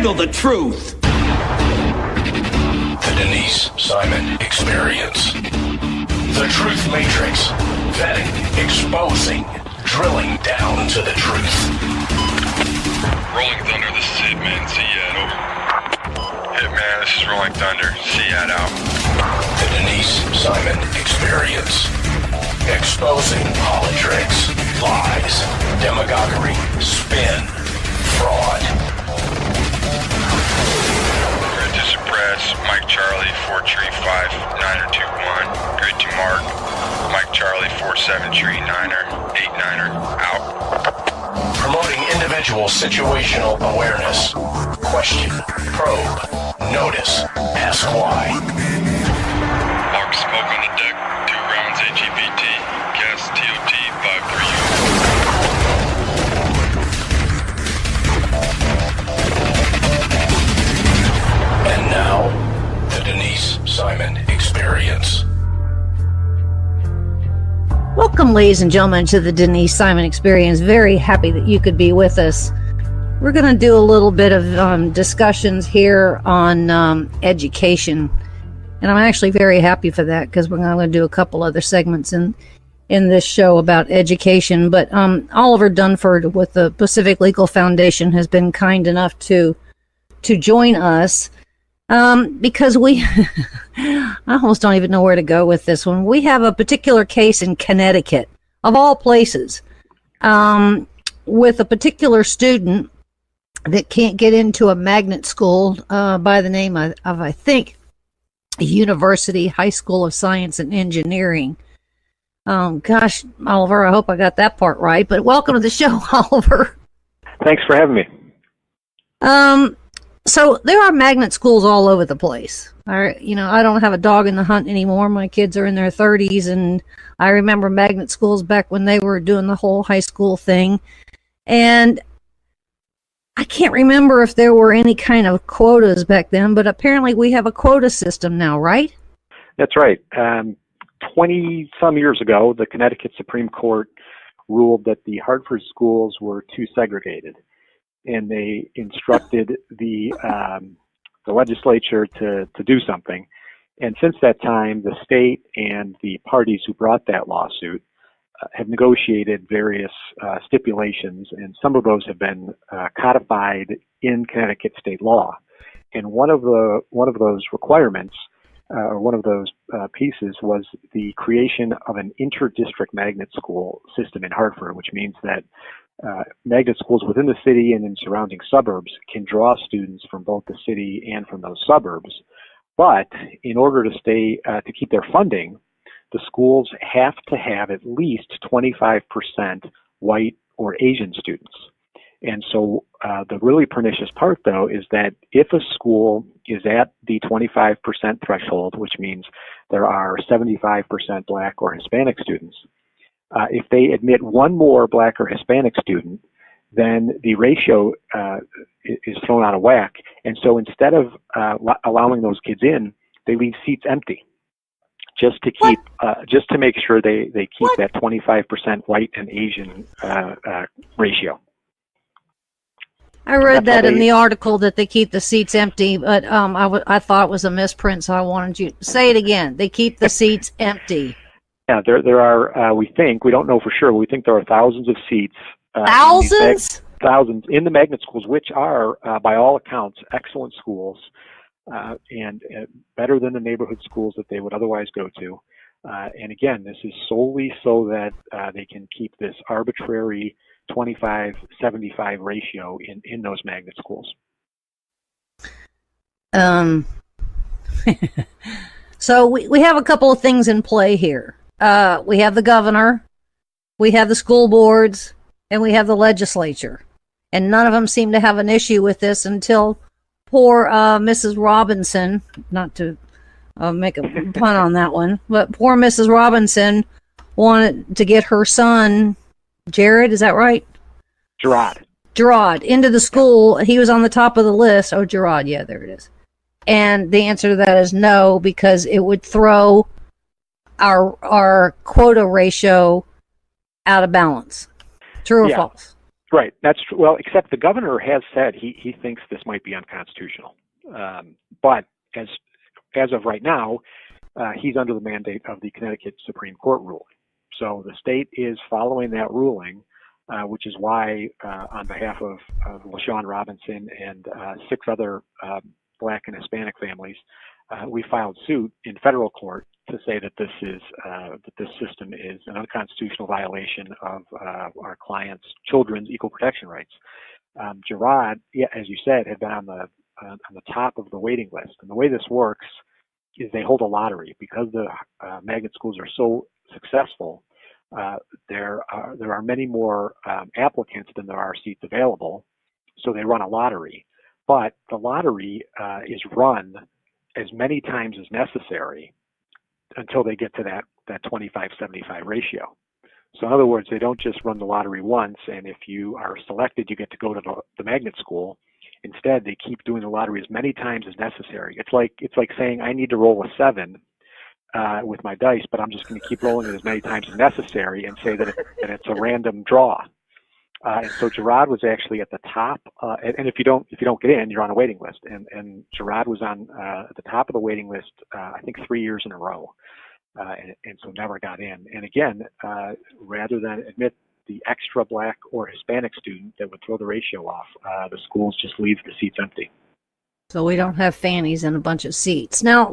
handle the truth. The Denise Simon Experience. The Truth Matrix. Vetting, exposing, drilling down to the truth. Rolling Thunder, this is Hitman, Seat, over. Hitman, this is Rolling Thunder, Seat out. The Denise Simon Experience. Exposing politics, lies, demagoguery, spin, fraud. Grid to suppress, Mike Charlie, 4 tree 5, 9er 2-1. Grid to mark, Mike Charlie, 4-7 tree 9er, 8-9er, out. Promoting individual situational awareness. Question, probe, notice, ask why. Mark smoke on the deck, 2 rounds AGBT, gas TOT 5-3U. And now, the Denise Simon Experience. Welcome, ladies and gentlemen, to the Denise Simon Experience. Very happy that you could be with us. We're going to do a little bit of discussions here on education. And I'm actually very happy for that because we're going to do a couple other segments in this show about education. But Oliver Dunford with the Pacific Legal Foundation has been kind enough to join us because we, I almost don't even know where to go with this one. We have a particular case in Connecticut, of all places, with a particular student that can't get into a magnet school by the name of I think, University High School of Science and Engineering. Gosh, Oliver, I hope I got that part right, but welcome to the show, Oliver. Thanks for having me. So there are magnet schools all over the place. I don't have a dog in the hunt anymore. My kids are in their 30s, and I remember magnet schools back when they were doing the whole high school thing. And I can't remember if there were any kind of quotas back then, but apparently we have a quota system now, right? That's right. 20-some years ago, the Connecticut Supreme Court ruled that the Hartford schools were too segregated, and they instructed the legislature to do something. And since that time, the state and the parties who brought that lawsuit have negotiated various stipulations, and some of those have been codified in Connecticut state law. And one of those requirements, or one of those pieces, was the creation of an inter-district magnet school system in Hartford, which means that magnet schools within the city and in surrounding suburbs can draw students from both the city and from those suburbs. But in order to keep their funding, the schools have to have at least 25% white or Asian students. And so the really pernicious part, though, is that if a school is at the 25% threshold, which means there are 75% Black or Hispanic students, if they admit one more Black or Hispanic student, then the ratio is thrown out of whack. And so instead of allowing those kids in, they leave seats empty, just to keep, just to make sure they keep that 25% white and Asian ratio. I read that in the article that they keep the seats empty, but I thought it was a misprint, so I wanted you to say it again. They keep the seats empty. Yeah, there are, we don't know for sure, we think there are thousands of seats. Thousands? Thousands in the magnet schools, which are, by all accounts, excellent schools, and better than the neighborhood schools that they would otherwise go to. And again, this is solely so that they can keep this arbitrary 25-75 ratio in those magnet schools. So we have a couple of things in play here. We have the governor, we have the school boards, and we have the legislature. And none of them seem to have an issue with this until poor Mrs. Robinson, not to make a pun on that one, but poor Mrs. Robinson wanted to get her son, Jared, is that right? Gerard, into the school. He was on the top of the list. Oh, Gerard, yeah, there it is. And the answer to that is no, because it would throw our quota ratio out of balance. True or false? Right. That's true. Well, except the governor has said he thinks this might be unconstitutional. But as of right now, he's under the mandate of the Connecticut Supreme Court ruling. So the state is following that ruling, which is why, on behalf of LaShawn Robinson and 6 other Black and Hispanic families, we filed suit in federal court to say that this system is an unconstitutional violation of our clients' children's equal protection rights. Gerard, as you said, had been on the top of the waiting list, and the way this works is they hold a lottery because the magnet schools are so successful. There are many more applicants than there are seats available, so they run a lottery. But the lottery is run as many times as necessary until they get to that 25-75 ratio. So in other words, they don't just run the lottery once, and if you are selected, you get to go to the magnet school. Instead, they keep doing the lottery as many times as necessary. It's like saying, I need to roll a 7 with my dice, but I'm just going to keep rolling it as many times as necessary and say that it's a random draw. And so Gerard was actually at the top, and if you don't get in, you're on a waiting list. And Gerard was on at the top of the waiting list, I think 3 years in a row, and so never got in. And again, rather than admit the extra Black or Hispanic student that would throw the ratio off, the schools just leave the seats empty. So we don't have fannies in a bunch of seats. Now,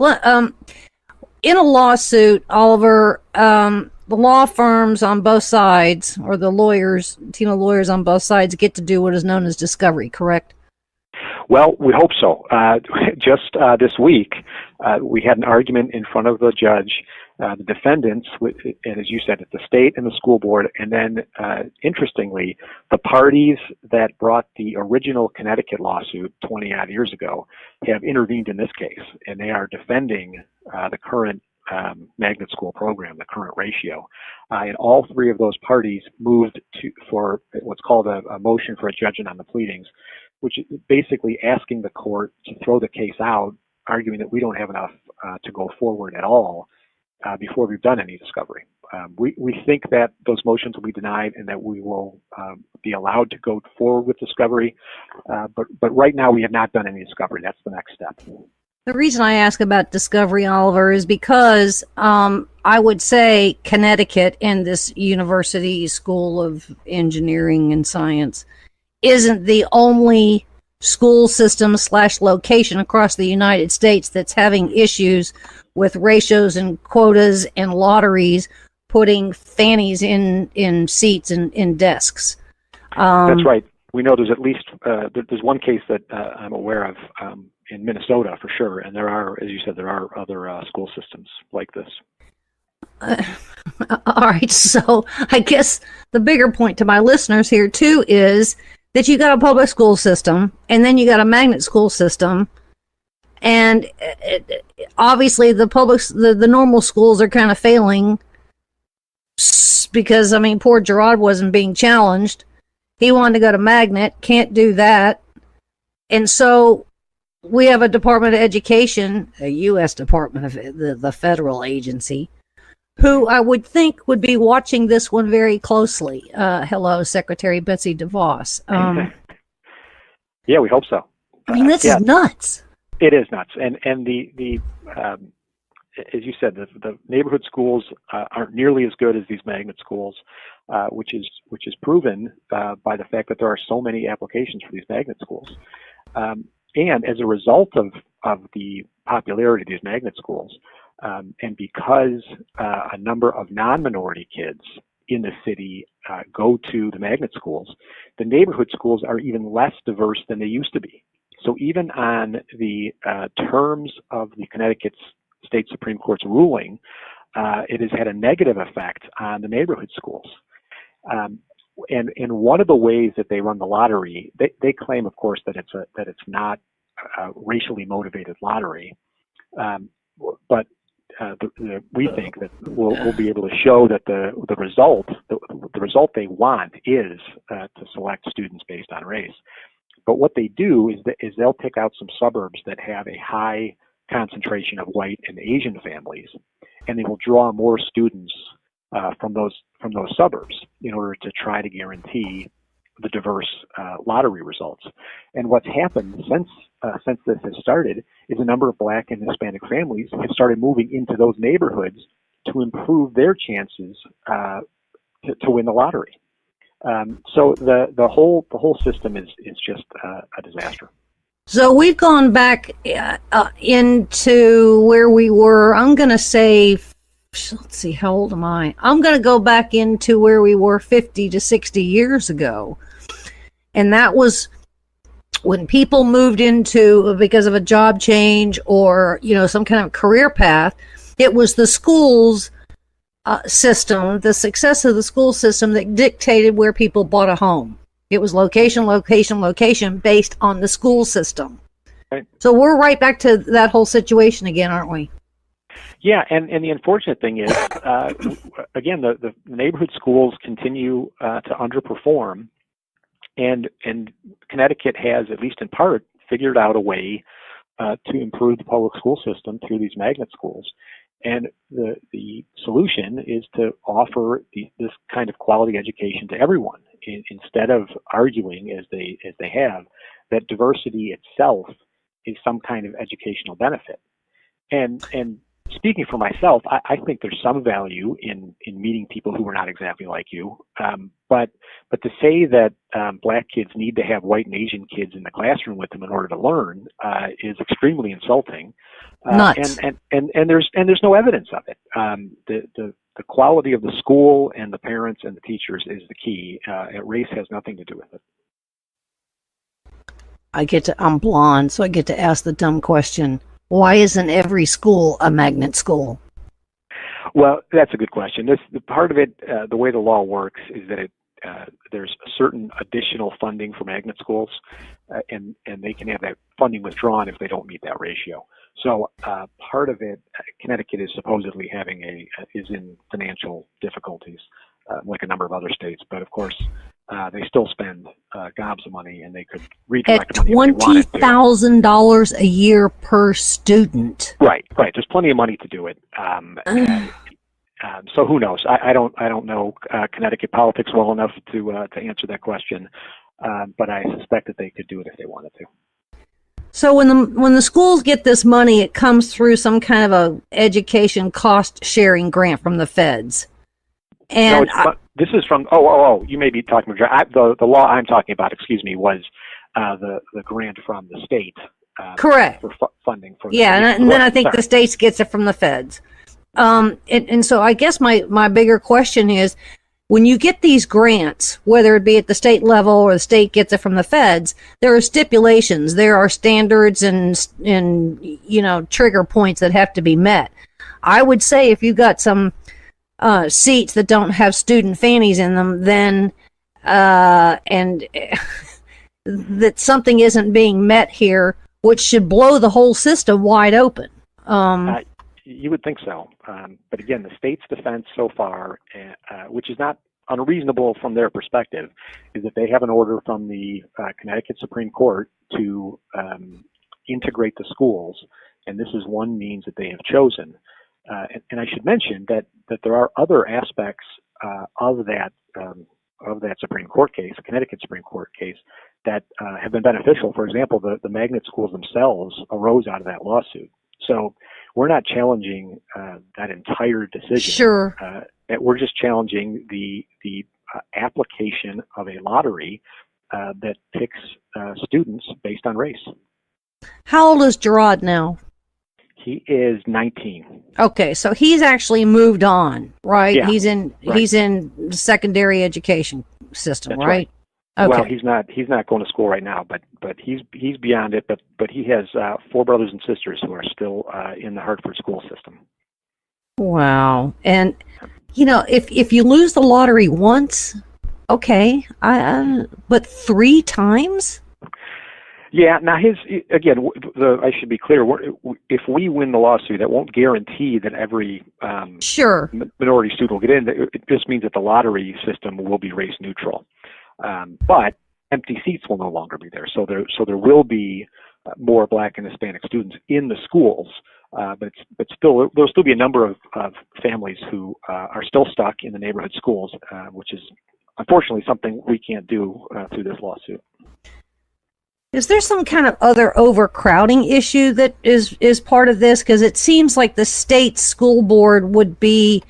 in a lawsuit, Oliver, the law firms on both sides, or the lawyers, team of lawyers on both sides, get to do what is known as discovery, correct? Well, we hope so. Just this week, we had an argument in front of the judge. The defendants, and as you said, the state and the school board, and then, interestingly, the parties that brought the original Connecticut lawsuit 20-odd years ago have intervened in this case, and they are defending the current magnet school program, the current ratio. And all 3 of those parties moved for what's called a motion for a judgment on the pleadings, which is basically asking the court to throw the case out, arguing that we don't have enough to go forward at all before we've done any discovery. We think that those motions will be denied and that we will be allowed to go forward with discovery. But right now we have not done any discovery. That's the next step. The reason I ask about discovery, Oliver, is because I would say Connecticut and this University School of Engineering and Science isn't the only school system / location across the United States that's having issues with ratios and quotas and lotteries putting fannies in seats and in desks. That's right. We know there's at least there's one case that I'm aware of in Minnesota for sure, and there are, as you said, there are other school systems like this. All right, so I guess the bigger point to my listeners here too is that you got a public school system, and then you got a magnet school system, and obviously the normal schools are kind of failing because, I mean, poor Gerard wasn't being challenged. He wanted to go to magnet, can't do that, and so we have a Department of Education, a U.S. Department of the federal agency, who I would think would be watching this one very closely. Hello, Secretary Betsy DeVos. Yeah, we hope so. I mean, this is nuts. It is nuts, and the as you said, the neighborhood schools aren't nearly as good as these magnet schools, which is proven by the fact that there are so many applications for these magnet schools. And as a result of the popularity of these magnet schools, and because a number of non-minority kids in the city go to the magnet schools, the neighborhood schools are even less diverse than they used to be. So even on the terms of the Connecticut State Supreme Court's ruling, it has had a negative effect on the neighborhood schools. And one of the ways that they run the lottery, they claim, of course, that it's not a racially motivated lottery, but we think that we'll be able to show that the result they want is to select students based on race. But what they do is they'll pick out some suburbs that have a high concentration of white and Asian families, and they will draw more students from those suburbs in order to try to guarantee the diverse lottery results. And what's happened since this has started is a number of Black and Hispanic families have started moving into those neighborhoods to improve their chances to win the lottery. So the whole system is just a disaster. So we've gone back into where we were. I'm going to say, let's see, how old am I? I'm going to go back into where we were 50 to 60 years ago. And that was when people moved into, because of a job change or, some kind of career path, it was the schools system, the success of the school system that dictated where people bought a home. It was location, location, location based on the school system. Right. So we're right back to that whole situation again, aren't we? Yeah, and the unfortunate thing is, again, the neighborhood schools continue to underperform, and Connecticut has, at least in part, figured out a way to improve the public school system through these magnet schools. And the solution is to offer this kind of quality education to everyone, instead of arguing as they have that diversity itself is some kind of educational benefit. And speaking for myself, I think there's some value in meeting people who are not exactly like you. But to say that Black kids need to have white and Asian kids in the classroom with them in order to learn is extremely insulting. Nuts. And there's no evidence of it. The quality of the school and the parents and the teachers is the key. Race has nothing to do with it. I'm blonde, so I get to ask the dumb question. Why isn't every school a magnet school? Well, that's a good question. The part of it, the way the law works is that there's a certain additional funding for magnet schools, and they can have that funding withdrawn if they don't meet that ratio. So part of it, Connecticut is supposedly is in financial difficulties, like a number of other states. But of course, they still spend gobs of money, and they could redirect at money if they wanted to. $20,000 a year per student. Right. There's plenty of money to do it. So who knows? I don't know Connecticut politics well enough to answer that question, but I suspect that they could do it if they wanted to. So when the schools get this money, it comes through some kind of a education cost sharing grant from the feds. And this is from you may be talking about the law I'm talking about. Excuse me, was the grant from the state. Correct. For funding for. And then I think the states gets it from the feds. And so I guess my bigger question is, when you get these grants, whether it be at the state level or the state gets it from the feds, there are stipulations, there are standards and trigger points that have to be met. I would say if you've got some seats that don't have student fannies in them, then and that something isn't being met here, which should blow the whole system wide open. You would think so, but again, the state's defense so far, which is not unreasonable from their perspective, is that they have an order from the Connecticut Supreme Court to integrate the schools, and this is one means that they have chosen. And I should mention that there are other aspects of that Supreme Court case, the Connecticut Supreme Court case, that have been beneficial. For example, the magnet schools themselves arose out of that lawsuit. So we're not challenging that entire decision. Sure. We're just challenging the application of a lottery that picks students based on race. How old is Gerard now? He is 19. Okay, so he's actually moved on, right? Yeah, he's in secondary education system, That's right? Okay. Okay. Well, he's not going to school right now, but he's beyond it. But he has 4 brothers and sisters who are still in the Hartford school system. Wow. And if you lose the lottery once, okay, but 3 times? Yeah. Now I should be clear. If we win the lawsuit, that won't guarantee that every Sure. minority student will get in. It just means that the lottery system will be race neutral. But empty seats will no longer be there. So there will be more Black and Hispanic students in the schools. But still, there'll still be a number of families who are still stuck in the neighborhood schools, which is unfortunately something we can't do through this lawsuit. Is there some kind of other overcrowding issue that is part of this? Because it seems like the state school board would be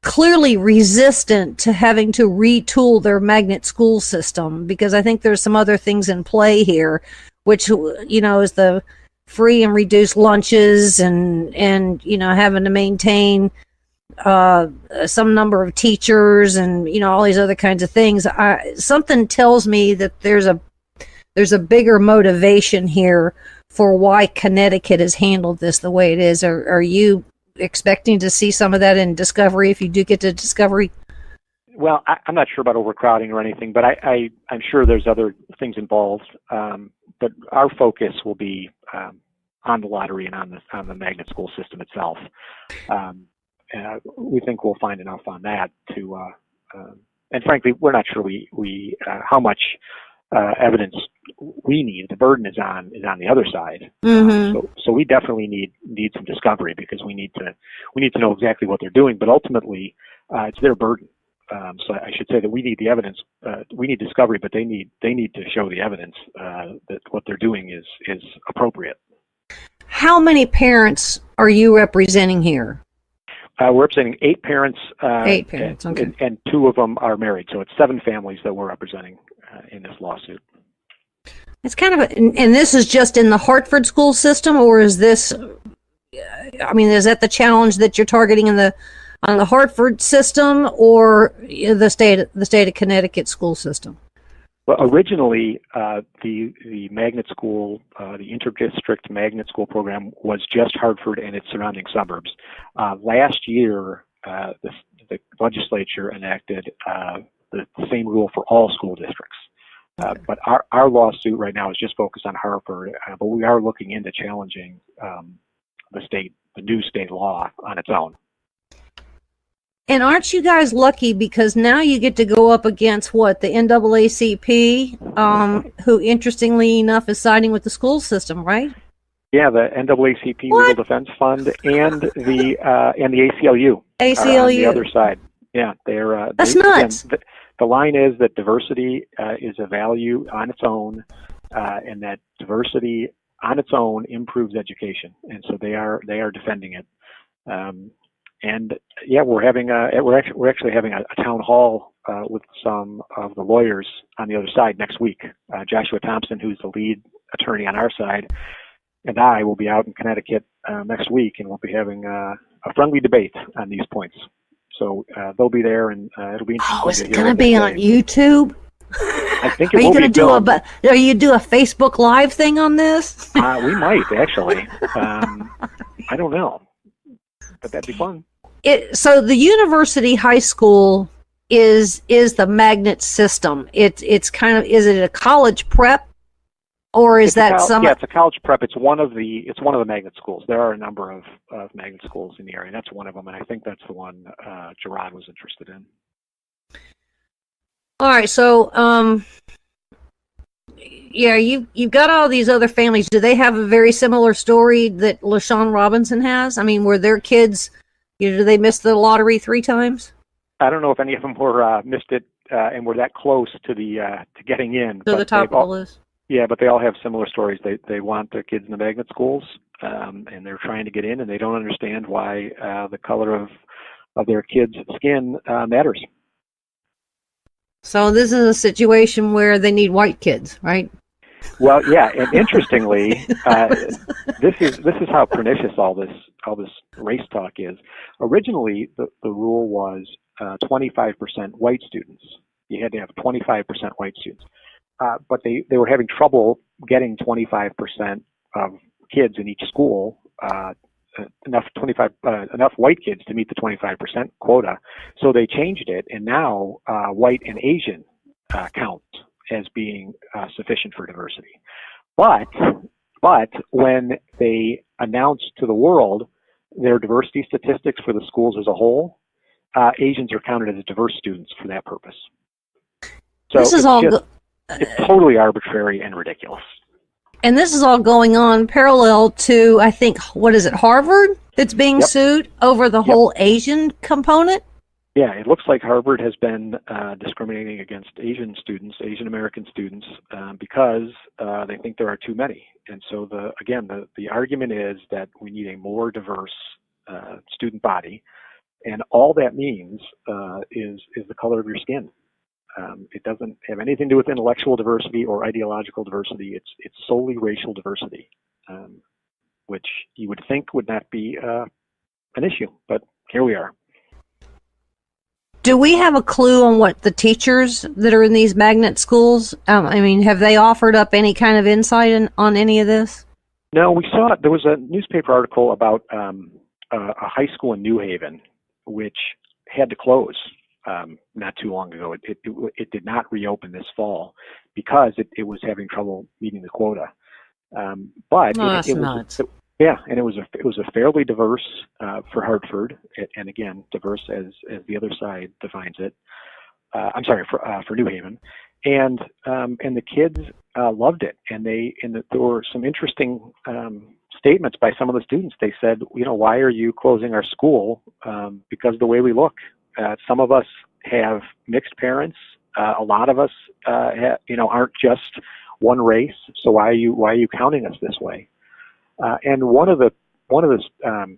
clearly resistant to having to retool their magnet school system, because I think there's some other things in play here, which, is the free and reduced lunches and having to maintain some number of teachers and all these other kinds of things. Something tells me that there's a bigger motivation here for why Connecticut has handled this the way it is. Are you expecting to see some of that in discovery if you do get to discovery? Well, I'm not sure about overcrowding or anything, but I'm sure there's other things involved. But our focus will be on the lottery and on the magnet school system itself. We think we'll find enough on that to, and frankly, we're not sure we how much evidence we need. The burden is on the other side. Mm-hmm. So we definitely need some discovery, because we need to know exactly what they're doing. But ultimately, it's their burden. So I should say that we need the evidence. We need discovery, but they need to show the evidence that what they're doing is appropriate. How many parents are you representing here? We're representing 8 parents. 8 parents, okay. And 2 of them are married, so it's 7 families that we're representing in this lawsuit. It's kind of and this is just in the Hartford school system, or is this? Is that the challenge that you're targeting on the Hartford system, or the state of Connecticut school system? Well, originally, the magnet school, the interdistrict magnet school program was just Hartford and its surrounding suburbs. Last year, the legislature enacted the same rule for all school districts. But our lawsuit right now is just focused on Hartford, but we are looking into challenging the new state law on its own. And aren't you guys lucky, because now you get to go up against the NAACP, who interestingly enough is siding with the school system, right? Yeah, the NAACP Legal Defense Fund and the ACLU. ACLU on the other side. Yeah, that's nuts. Again, the line is that diversity is a value on its own, and that diversity on its own improves education, and so they are defending it. And yeah, we're actually having a town hall with some of the lawyers on the other side next week. Joshua Thompson, who's the lead attorney on our side, and I will be out in Connecticut next week, and we'll be having a friendly debate on these points. So they'll be there, and it'll be interesting. Oh, is it going to be on YouTube? I think it will be. Are you do a Facebook Live thing on this? We might actually. I don't know, but that'd be fun. So the university high school is the magnet system. It's kind of, is it a college prep, or is that some? Yeah, it's a college prep. It's one of the magnet schools. There are a number of magnet schools in the area. That's one of them, and I think that's the one Gerard was interested in. All right, so yeah, you've got all these other families. Do they have a very similar story that LaShawn Robinson has? I mean, were their kids? Do they miss the lottery 3 times? I don't know if any of them missed it and were that close to getting in. To the top of the list. Yeah, but they all have similar stories. They want their kids in the magnet schools, and they're trying to get in, and they don't understand why the color of their kids' skin matters. So this is a situation where they need white kids, right? Well, yeah, and interestingly, this is how pernicious all this race talk is. Originally, the rule was 25% white students. You had to have 25% white students, but they were having trouble getting 25% of kids in each school, enough white kids to meet the 25% quota. So they changed it, and now white and Asian count as being sufficient for diversity. But when they announced to the world their diversity statistics for the schools as a whole, Asians are counted as diverse students for that purpose. So it's totally arbitrary and ridiculous. And this is all going on parallel to, I think, what is it, Harvard, that's being sued over the whole Asian component? Yeah, it looks like Harvard has been discriminating against Asian American students, because they think there are too many. And so the argument is that we need a more diverse student body, and all that means is the color of your skin. It doesn't have anything to do with intellectual diversity or ideological diversity. It's solely racial diversity, which you would think would not be an issue, but here we are. Do we have a clue on what the teachers that are in these magnet schools, have they offered up any kind of insight on any of this? No, we saw, there was a newspaper article about a high school in New Haven, which had to close not too long ago. It did not reopen this fall because it was having trouble meeting the quota. But that's nuts. Yeah, and it was a fairly diverse for Hartford, and again, diverse as the other side defines it. I'm sorry, for New Haven, and the kids loved it, and there were some interesting statements by some of the students. They said, why are you closing our school? Because of the way we look. Some of us have mixed parents. A lot of us, aren't just one race. So why are you counting us this way? And one of the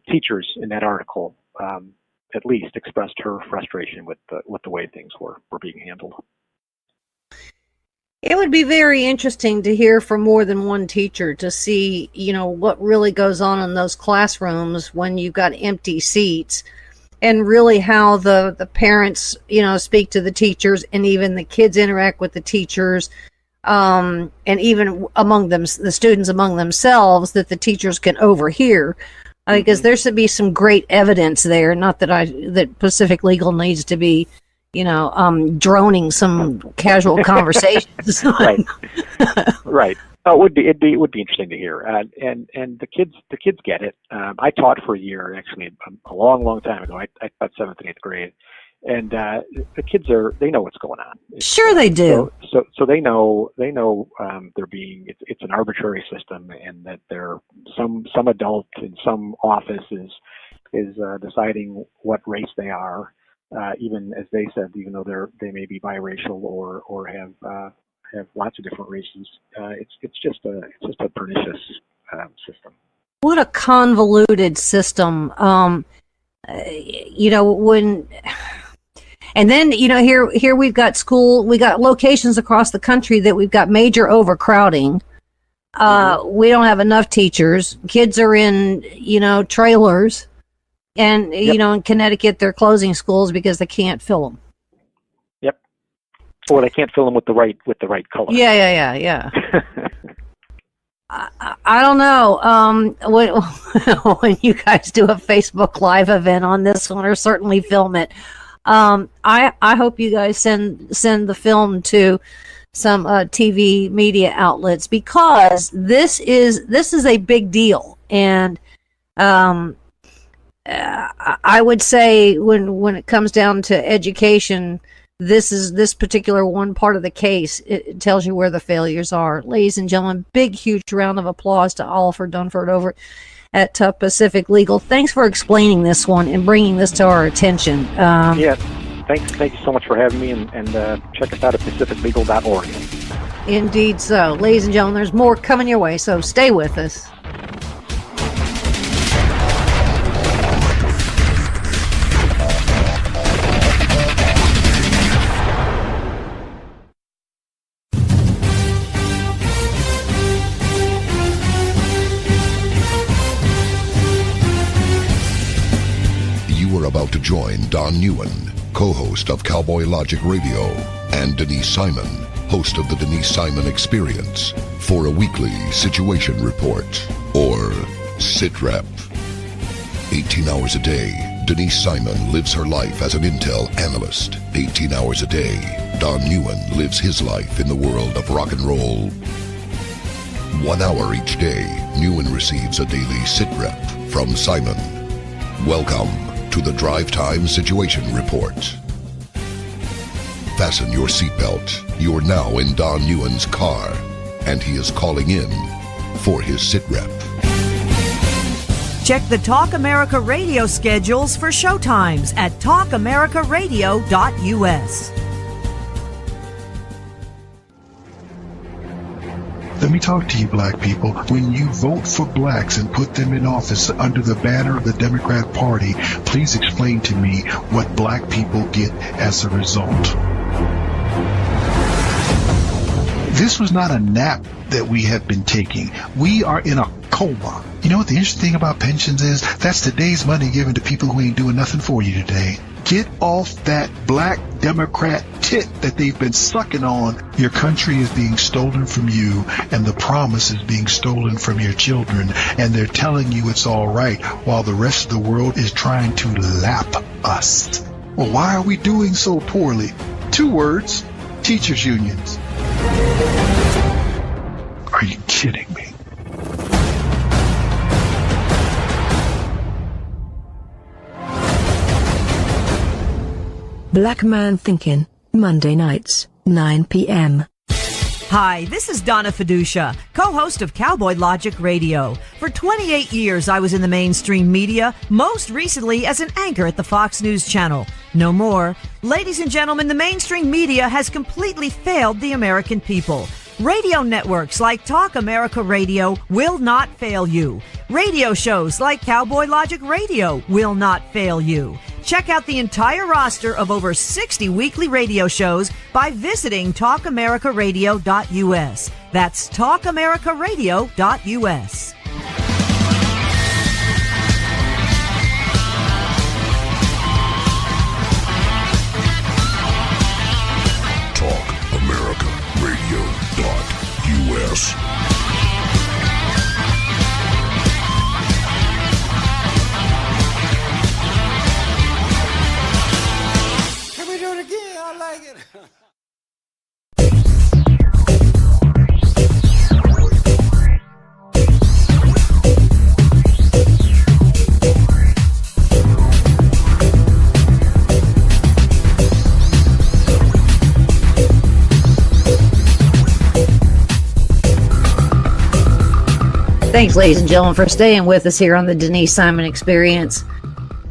teachers in that article, at least, expressed her frustration with the way things were being handled. It would be very interesting to hear from more than one teacher to see, what really goes on in those classrooms when you've got empty seats, and really how the parents, speak to the teachers, and even the kids interact with the teachers. And even among them, the students among themselves, that the teachers can overhear, because there should be some great evidence there. Not that Pacific Legal needs to be, droning some casual conversations. Right. Oh, it would be interesting to hear. And the kids get it. I taught for a year, actually, a long time ago. I taught 7th and 8th grade. And the kids they know what's going on. Sure, they do. So they know they're being, it's an arbitrary system, and that some adult in some office is deciding what race they are, even as they said, even though they may be biracial or have lots of different races. It's just a pernicious system. What a convoluted system. And then, here we've got we got locations across the country that we've got major overcrowding. We don't have enough teachers. Kids are in, trailers. And, in Connecticut, they're closing schools because they can't fill them. Yep. Or they can't fill them with the right color. Yeah. I don't know. When you guys do a Facebook Live event on this one, or certainly film it. I hope you guys send the film to some TV media outlets, because this is a big deal, and I would say when it comes down to education, this particular one part of the case, it tells you where the failures are. Ladies and gentlemen, big huge round of applause to Oliver Dunford over at Pacific Legal. Thanks for explaining this one and bringing this to our attention. Thank you so much for having me, and check us out at pacificlegal.org. Indeed so. Ladies and gentlemen, there's more coming your way, so stay with us. About to join Don Newen, co-host of Cowboy Logic Radio, and Denise Simon, host of the Denise Simon Experience, for a weekly situation report, or SITREP. 18 hours a day, Denise Simon lives her life as an intel analyst. 18 hours a day, Don Newen lives his life in the world of rock and roll. 1 hour each day, Newen receives a daily SITREP from Simon. Welcome to the Drive Time Situation Report. Fasten your seatbelt. You're now in Don Newen's car, and he is calling in for his SITREP. Check the Talk America Radio schedules for showtimes at talkamericaradio.us. Let me talk to you, black people. When you vote for blacks and put them in office under the banner of the Democrat Party, please explain to me what black people get as a result. This was not a nap that we have been taking. We are in a coma. You know what the interesting thing about pensions is? That's today's money given to people who ain't doing nothing for you today. Get off that black Democrat tit that they've been sucking on. Your country is being stolen from you, and the promise is being stolen from your children, and they're telling you it's all right while the rest of the world is trying to lap us. Well, why are we doing so poorly? 2 words: teachers' unions. Are you kidding me? Black Man Thinking, Monday nights, 9 p.m. Hi, this is Donna Fiducia, co-host of Cowboy Logic Radio. For 28 years, I was in the mainstream media, most recently as an anchor at the Fox News Channel. No more. Ladies and gentlemen, the mainstream media has completely failed the American people. Radio networks like Talk America Radio will not fail you. Radio shows like Cowboy Logic Radio will not fail you. Check out the entire roster of over 60 weekly radio shows by visiting talkamericaradio.us. That's talkamericaradio.us. TalkAmericaRadio.us. Thanks, ladies and gentlemen, for staying with us here on the Denise Simon Experience.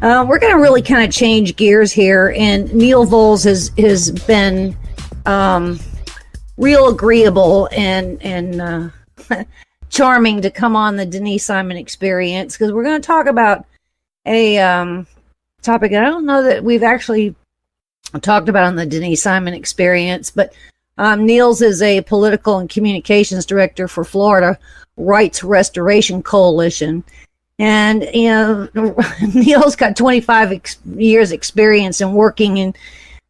We're going to really kind of change gears here, and Neil Volz has been real agreeable and charming to come on the Denise Simon Experience, because we're going to talk about a topic that I don't know that we've actually talked about on the Denise Simon Experience, but Neil's is a political and communications director for Florida Rights Restoration Coalition. And, you know, Neil's got 25 years experience in working in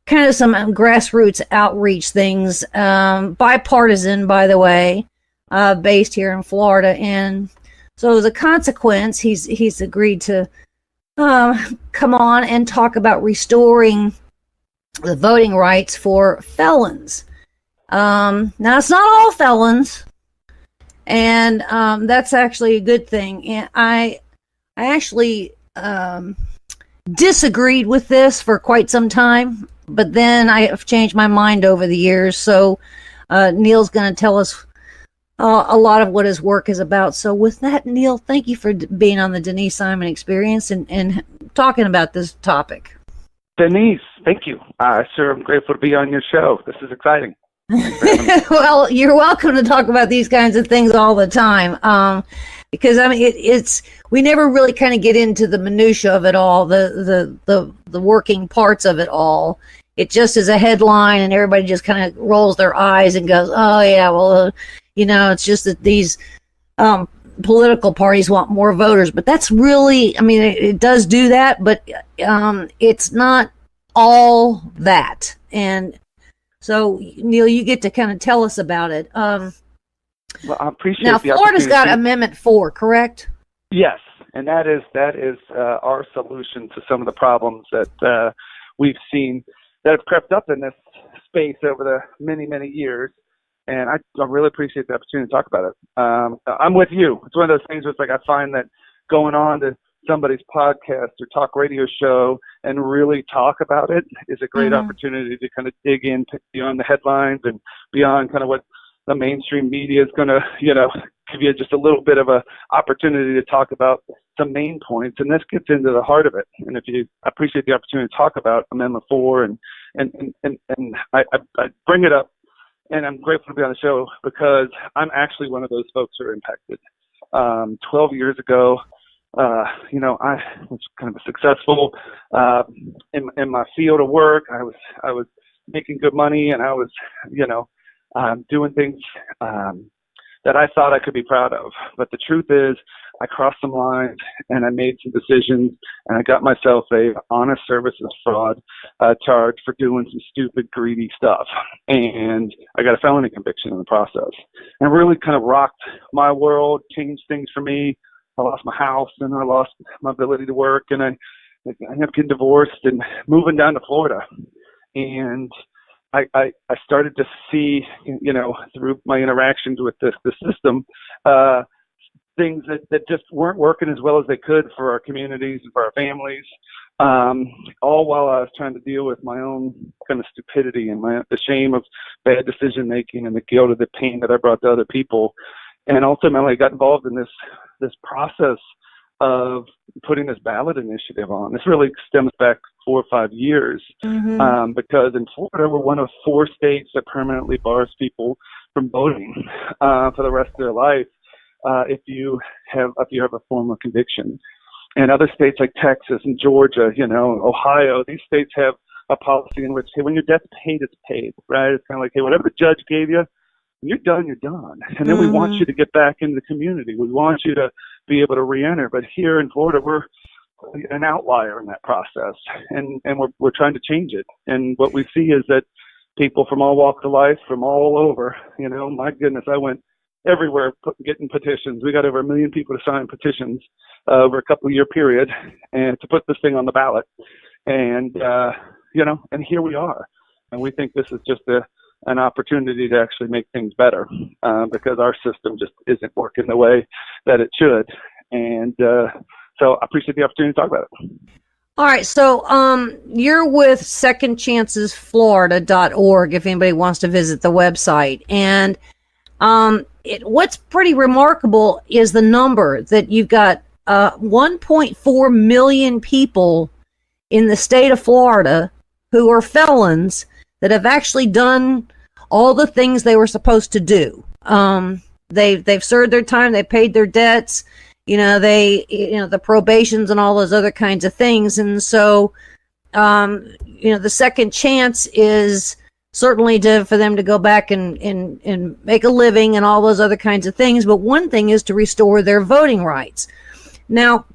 kind of some grassroots outreach things, bipartisan, by the way, based here in Florida. And so as a consequence, he's agreed to come on and talk about restoring the voting rights for felons. Now, it's not all felons, and that's actually a good thing. And I actually disagreed with this for quite some time, but then I have changed my mind over the years. So Neil's going to tell us a lot of what his work is about. So with that, Neil, thank you for being on the Denise Simon Experience and talking about this topic. Denise, thank you. Sure, I'm grateful to be on your show. This is exciting. Well, you're welcome to talk about these kinds of things all the time, because I mean it's we never really kind of get into the minutia of it all, the working parts of it all. It just is a headline, and everybody just kind of rolls their eyes and goes, "Oh yeah, well, you know, it's just that these political parties want more voters." But that's really, I mean, it does do that, but it's not all that. And so, Neil, you get to kind of tell us about it. Well, I appreciate now, the Florida's got opportunity. Amendment 4, correct? Yes, and that is our solution to some of the problems that we've seen that have crept up in this space over the many years. And I really appreciate the opportunity to talk about it. I'm with you. It's one of those things where it's like I find that going on to somebody's podcast or talk radio show and really talk about it is a great opportunity to kind of dig in beyond the headlines and beyond kind of what the mainstream media is going to, you know, give you just a little bit of a opportunity to talk about some main points, and this gets into the heart of it. And if you appreciate the opportunity to talk about Amendment 4, and I bring it up, and I'm grateful to be on the show because I'm actually one of those folks who are impacted. 12 years ago, I was kind of successful in my field of work. I was making good money, and I was, doing things that I thought I could be proud of. But the truth is, I crossed some lines, and I made some decisions, and I got myself a honest services fraud charge for doing some stupid, greedy stuff. And I got a felony conviction in the process. And it really kind of rocked my world, changed things for me. I lost my house, and I lost my ability to work, and I ended up getting divorced and moving down to Florida. And I started to see, through my interactions with the system, things that just weren't working as well as they could for our communities and for our families, all while I was trying to deal with my own kind of stupidity and the shame of bad decision making and the guilt of the pain that I brought to other people. And ultimately I got involved in this process of putting this ballot initiative on. This really stems back 4 or 5 years, because in Florida, we're one of 4 states that permanently bars people from voting for the rest of their life if you have a formal conviction. And other states like Texas and Georgia, Ohio, these states have a policy in which, hey, when your debt's paid, it's paid, right? It's kind of like, hey, whatever the judge gave you, when you're done, you're done. And then we want you to get back into the community. We want you to be able to re-enter. But here in Florida, we're an outlier in that process, and we're trying to change it. And what we see is that people from all walks of life, from all over, my goodness, I went everywhere getting petitions. We got over 1 million people to sign petitions over a couple of year period, and to put this thing on the ballot. And and here we are. And we think this is just an opportunity to actually make things better, because our system just isn't working the way that it should. And so I appreciate the opportunity to talk about it. All right, so you're with secondchancesflorida.org if anybody wants to visit the website. And what's pretty remarkable is the number that you've got 1.4 million people in the state of Florida who are felons that have actually done all the things they were supposed to do. They've served their time, they paid their debts, the probations and all those other kinds of things. And so, the second chance is certainly for them to go back and make a living and all those other kinds of things. But one thing is to restore their voting rights. Now,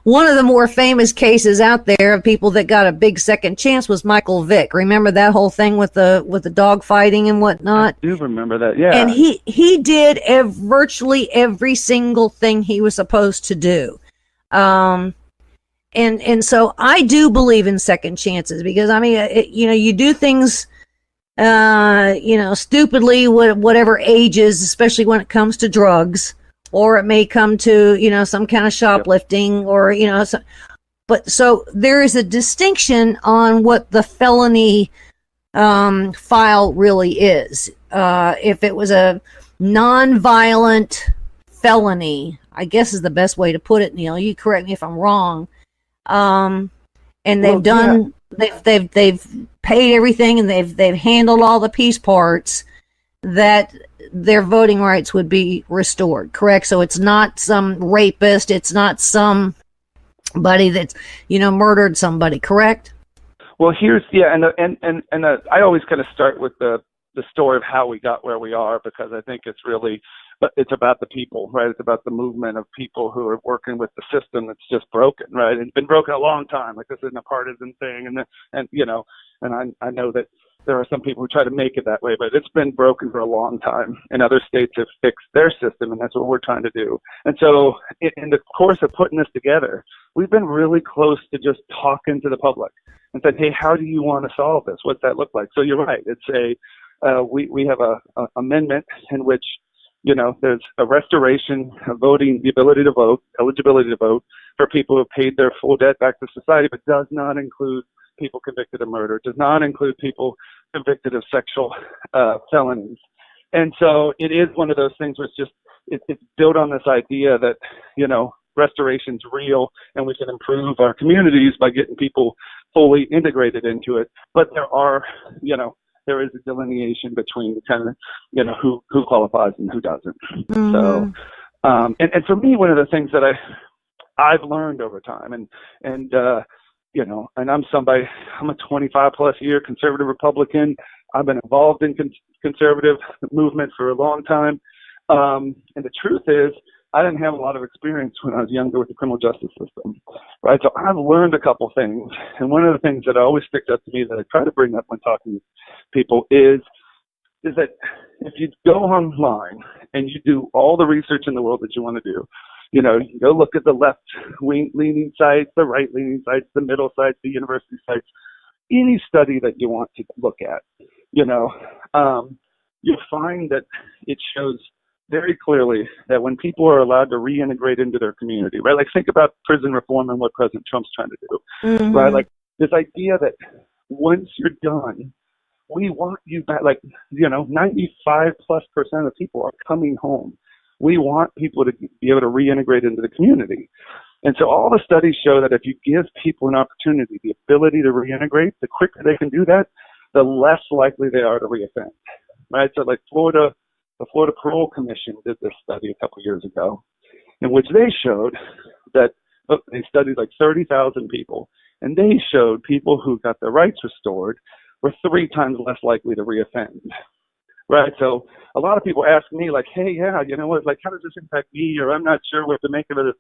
one of the more famous cases out there of people that got a big second chance was Michael Vick. Remember that whole thing with the dog fighting and whatnot? I do remember that, yeah. And he did virtually every single thing he was supposed to do. And so I do believe in second chances, because you do things stupidly, whatever ages, especially when it comes to drugs. Or it may come to, some kind of shoplifting, or, but so there is a distinction on what the felony file really is. If it was a non-violent felony, I guess is the best way to put it, Neil. You correct me if I'm wrong. And they've they've paid everything, and they've handled all the piece parts, that their voting rights would be restored, correct? So it's not some rapist, it's not somebody that's murdered somebody, correct? Well, and I always kind of start with the story of how we got where we are, because I think it's about the people, right? It's about the movement of people who are working with the system that's just broken, right? It's been broken a long time. Like, this isn't a partisan thing, and I know that there are some people who try to make it that way, but it's been broken for a long time, and other states have fixed their system, and that's what we're trying to do. And so in the course of putting this together, we've been really close to just talking to the public and said, hey, how do you want to solve this? What's that look like? So you're right. It's we have a amendment in which, there's a restoration of voting, the ability to vote, eligibility to vote for people who have paid their full debt back to society, but does not include people convicted of murder, does not include people convicted of sexual felonies. And so it is one of those things where it's just it's built on this idea that, restoration's real and we can improve our communities by getting people fully integrated into it. But there is a delineation between kind of, who qualifies and who doesn't. Mm-hmm. So, and for me, one of the things that I've learned over time, and I'm a 25 plus year conservative Republican. I've been involved in conservative movement for a long time. And the truth is, I didn't have a lot of experience when I was younger with the criminal justice system, right? So I've learned a couple things. And one of the things that always sticks out to me that I try to bring up when talking to people is that if you go online and you do all the research in the world that you want to do, you go look at the left-leaning sites, the right-leaning sites, the middle sites, the university sites, any study that you want to look at, you'll find that it shows very clearly that when people are allowed to reintegrate into their community, right? Like think about prison reform and what President Trump's trying to do, mm-hmm. right? Like this idea that once you're done, we want you back. Like, 95+% of people are coming home. We want people to be able to reintegrate into the community. And so all the studies show that if you give people an opportunity, the ability to reintegrate, the quicker they can do that, the less likely they are to reoffend, right? So like the Florida Parole Commission did this study a couple years ago, in which they showed that they studied like 30,000 people, and they showed people who got their rights restored were 3 times less likely to reoffend, right? So a lot of people ask me like, hey, yeah, like how does this impact me? Or I'm not sure what to make of it.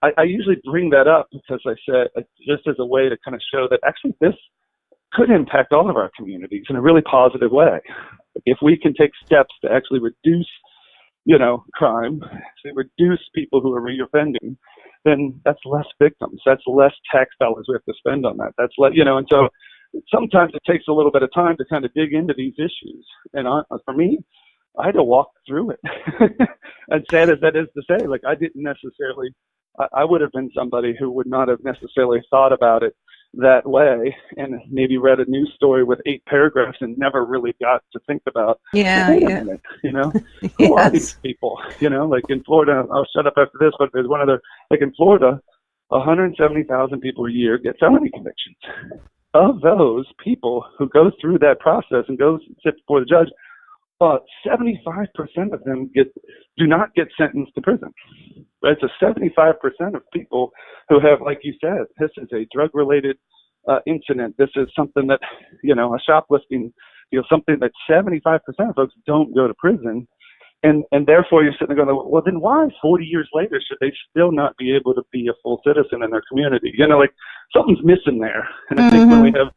I usually bring that up because I said just as a way to kind of show that actually this could impact all of our communities in a really positive way. If we can take steps to actually reduce, crime, to reduce people who are reoffending, then that's less victims. That's less tax dollars we have to spend on that. That's and so sometimes it takes a little bit of time to kind of dig into these issues. And for me, I had to walk through it. As sad as that is to say, like I didn't necessarily, I would have been somebody who would not have necessarily thought about it that way and maybe read a news story with 8 paragraphs and never really got to think about, wait a minute, who are these people? Like in Florida, I'll shut up after this, but there's one other, like in Florida, 170,000 people a year get felony convictions. Of those people who go through that process and go sit before the judge, 75% of them do not get sentenced to prison. Right? So 75% of people who have, like you said, this is a drug-related incident. This is something that, a shoplifting, something that 75% of folks don't go to prison. And therefore you're sitting there going, well, then why 40 years later should they still not be able to be a full citizen in their community? Like something's missing there. And I think when we have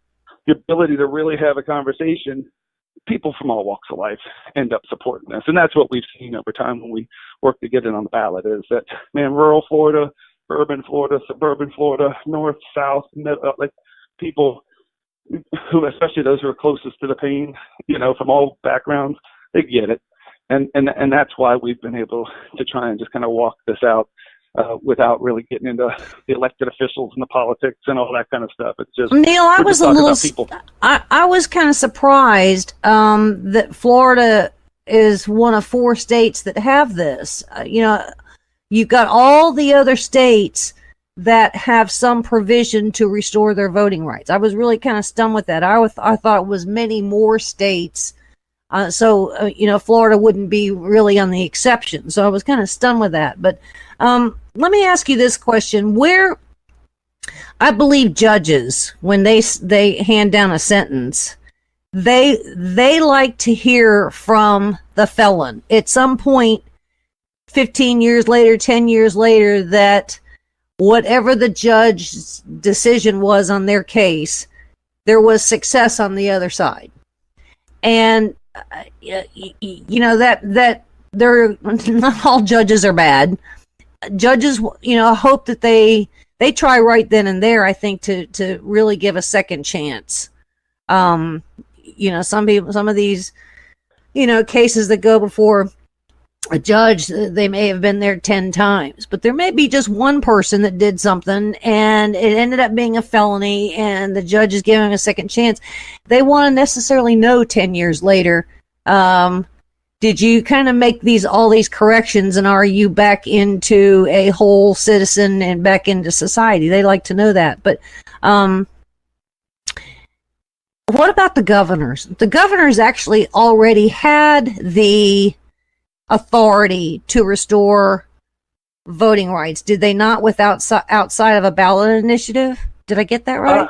the ability to really have a conversation, people from all walks of life end up supporting this. And that's what we've seen over time when we work to get it on the ballot is that, man, rural Florida, urban Florida, suburban Florida, north, south, like people who, especially those who are closest to the pain, from all backgrounds, they get it. And that's why we've been able to try and just kind of walk this out without really getting into the elected officials and the politics and all that kind of stuff. It's just Neil, I was kind of surprised that Florida is one of 4 states that have this. You've got all the other states that have some provision to restore their voting rights. I was really kind of stunned with that. I thought it was many more states. Florida wouldn't be really on the exception. So I was kind of stunned with that. But let me ask you this question. Where I believe judges, when they hand down a sentence, they like to hear from the felon at some point 15 years later, 10 years later, that whatever the judge's decision was on their case, there was success on the other side. And that they're not all judges are bad. Judges, hope that they try right then and there, I think, to really give a second chance. Some of these, cases that go before a judge, they may have been there 10 times, but there may be just one person that did something and it ended up being a felony and the judge is giving a second chance. They want to necessarily know 10 years later, did you kind of make all these corrections, and are you back into a whole citizen and back into society? They like to know that. But what about the governors? The governors actually already had the authority to restore voting rights, did they not, outside of a ballot initiative? Did I get that right?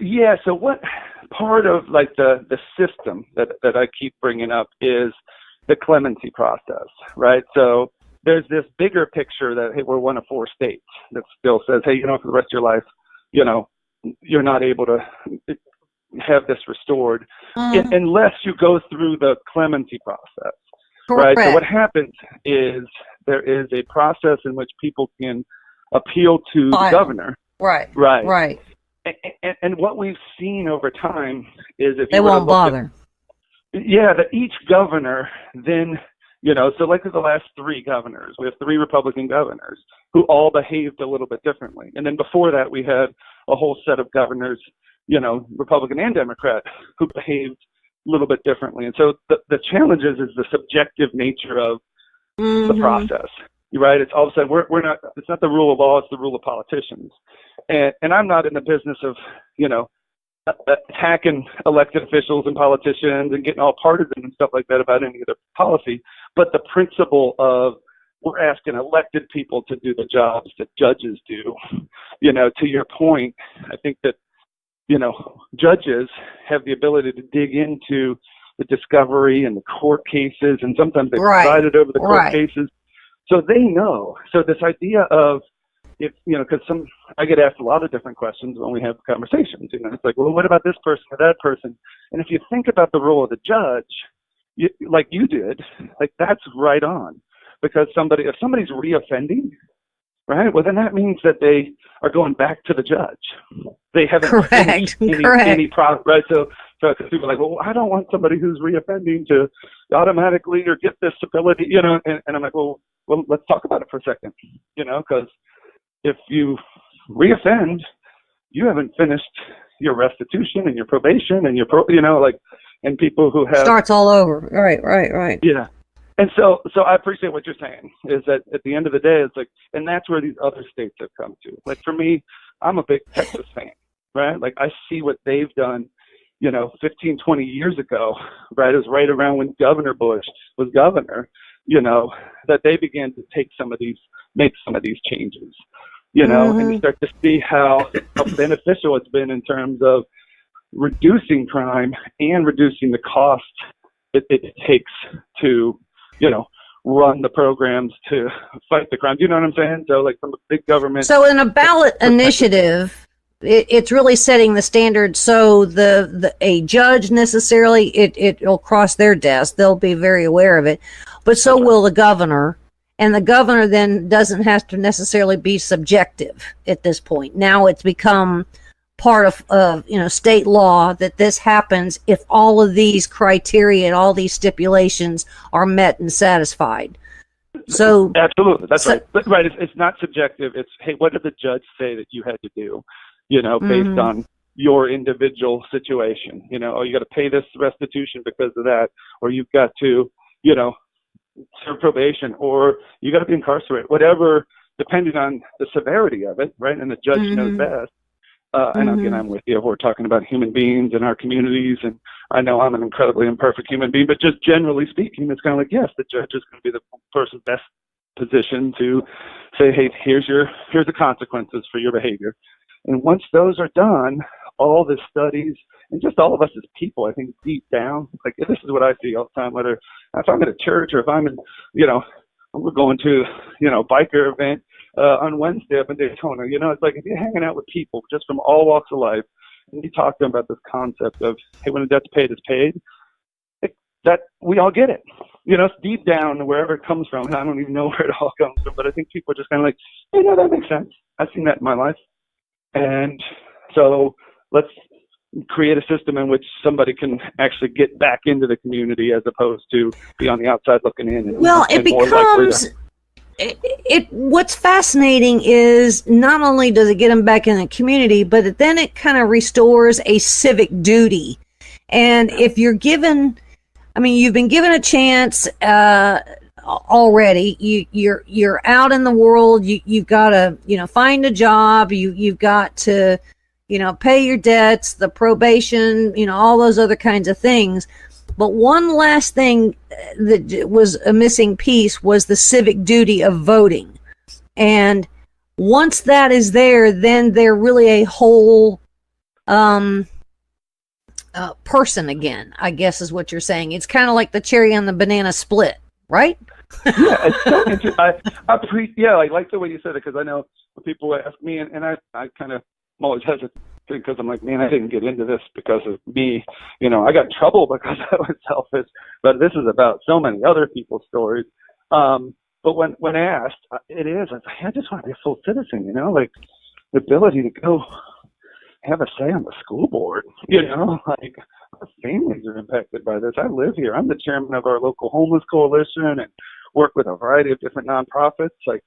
Yeah, so what part of like the system that I keep bringing up is the clemency process, right? So there's this bigger picture that, hey, we're one of 4 states that still says, hey, for the rest of your life, you're not able to have this restored unless you go through the clemency process. Correct. Right. So what happens is there is a process in which people can appeal to the governor. Right. And what we've seen over time is if they won't bother. That each governor then, so like the last 3 governors, we have 3 Republican governors who all behaved a little bit differently. And then before that, we had a whole set of governors, Republican and Democrat, who behaved a little bit differently. And so the challenge is the subjective nature of the process, right? It's all of a sudden we're not, it's not the rule of law, it's the rule of politicians. And I'm not in the business of, attacking elected officials and politicians and getting all partisan and stuff like that about any of their policy. But the principle of we're asking elected people to do the jobs that judges do, to your point, I think that, judges have the ability to dig into the discovery and the court cases, and sometimes they presided over the court cases. So they know. So this idea of, because I get asked a lot of different questions when we have conversations. It's like, well, what about this person or that person? And if you think about the role of the judge, like you did, like that's right on. Because if somebody's reoffending, right, well, then that means that they are going back to the judge. They haven't finished any problem, right? So people are like, well, I don't want somebody who's reoffending to automatically or get this ability, and I'm like, well, let's talk about it for a second, because if you reoffend, you haven't finished your restitution and your probation and and people who have starts all over. Right. Yeah. And so I appreciate what you're saying, is that at the end of the day, it's like, and that's where these other states have come to. Like for me, I'm a big Texas fan, right? Like I see what they've done, 15, 20 years ago, right? It was right around when Governor Bush was governor, that they began to make some of these changes, and you start to see how beneficial it's been in terms of reducing crime and reducing the cost it takes to, run the programs to fight the crime. Do you know what I'm saying? So like from a big government. So in a ballot initiative, it's really setting the standard. So a judge necessarily, it'll cross their desk. They'll be very aware of it, but so will the governor. And the governor then doesn't have to necessarily be subjective at this point. Now it's become part of state law that this happens if all of these criteria and all these stipulations are met and satisfied. So absolutely, that's right. But right, it's not subjective. It's, hey, what did the judge say that you had to do? Based on your individual situation. You got to pay this restitution because of that, or you've got to, serve probation, or you got to be incarcerated. Whatever, depending on the severity of it, right? And the judge knows best. And again, I'm with you. We're talking about human beings in our communities, and I know I'm an incredibly imperfect human being, but just generally speaking, it's kind of like, yes, the judge is going to be the person best positioned to say, hey, here's the consequences for your behavior. And once those are done, all the studies, and just all of us as people, I think deep down, like this is what I see all the time, whether if I'm at a church or if I'm in, we're going to, biker event on Wednesday up in Daytona. It's like if you're hanging out with people just from all walks of life, and you talk to them about this concept of, hey, when the debt's paid, it's paid, that we all get it. It's deep down, wherever it comes from. I don't even know where it all comes from, but I think people are just kind of like, hey, no, that makes sense. I've seen that in my life. And so let's create a system in which somebody can actually get back into the community as opposed to be on the outside looking in. It becomes... What's fascinating is not only does it get them back in the community, but then it kind of restores a civic duty. And if you're given, I mean, you've been given a chance already. You're out in the world. You've got to, find a job. You've got to, pay your debts, the probation, all those other kinds of things. But one last thing that was a missing piece was the civic duty of voting. And once that is there, then they're really a whole person again, I guess is what you're saying. It's kind of like the cherry on the banana split, right? Yeah, it's so interesting. I like the way you said it, because I know when people ask me, and I kind of, I'm always hesitant because I'm like, man, I didn't get into this because of me. I got in trouble because I was selfish, but this is about so many other people's stories. But when asked, it is, I just want to be a full citizen, like the ability to go have a say on the school board, like our families are impacted by this. I live here. I'm the chairman of our local homeless coalition and work with a variety of different nonprofits. Like,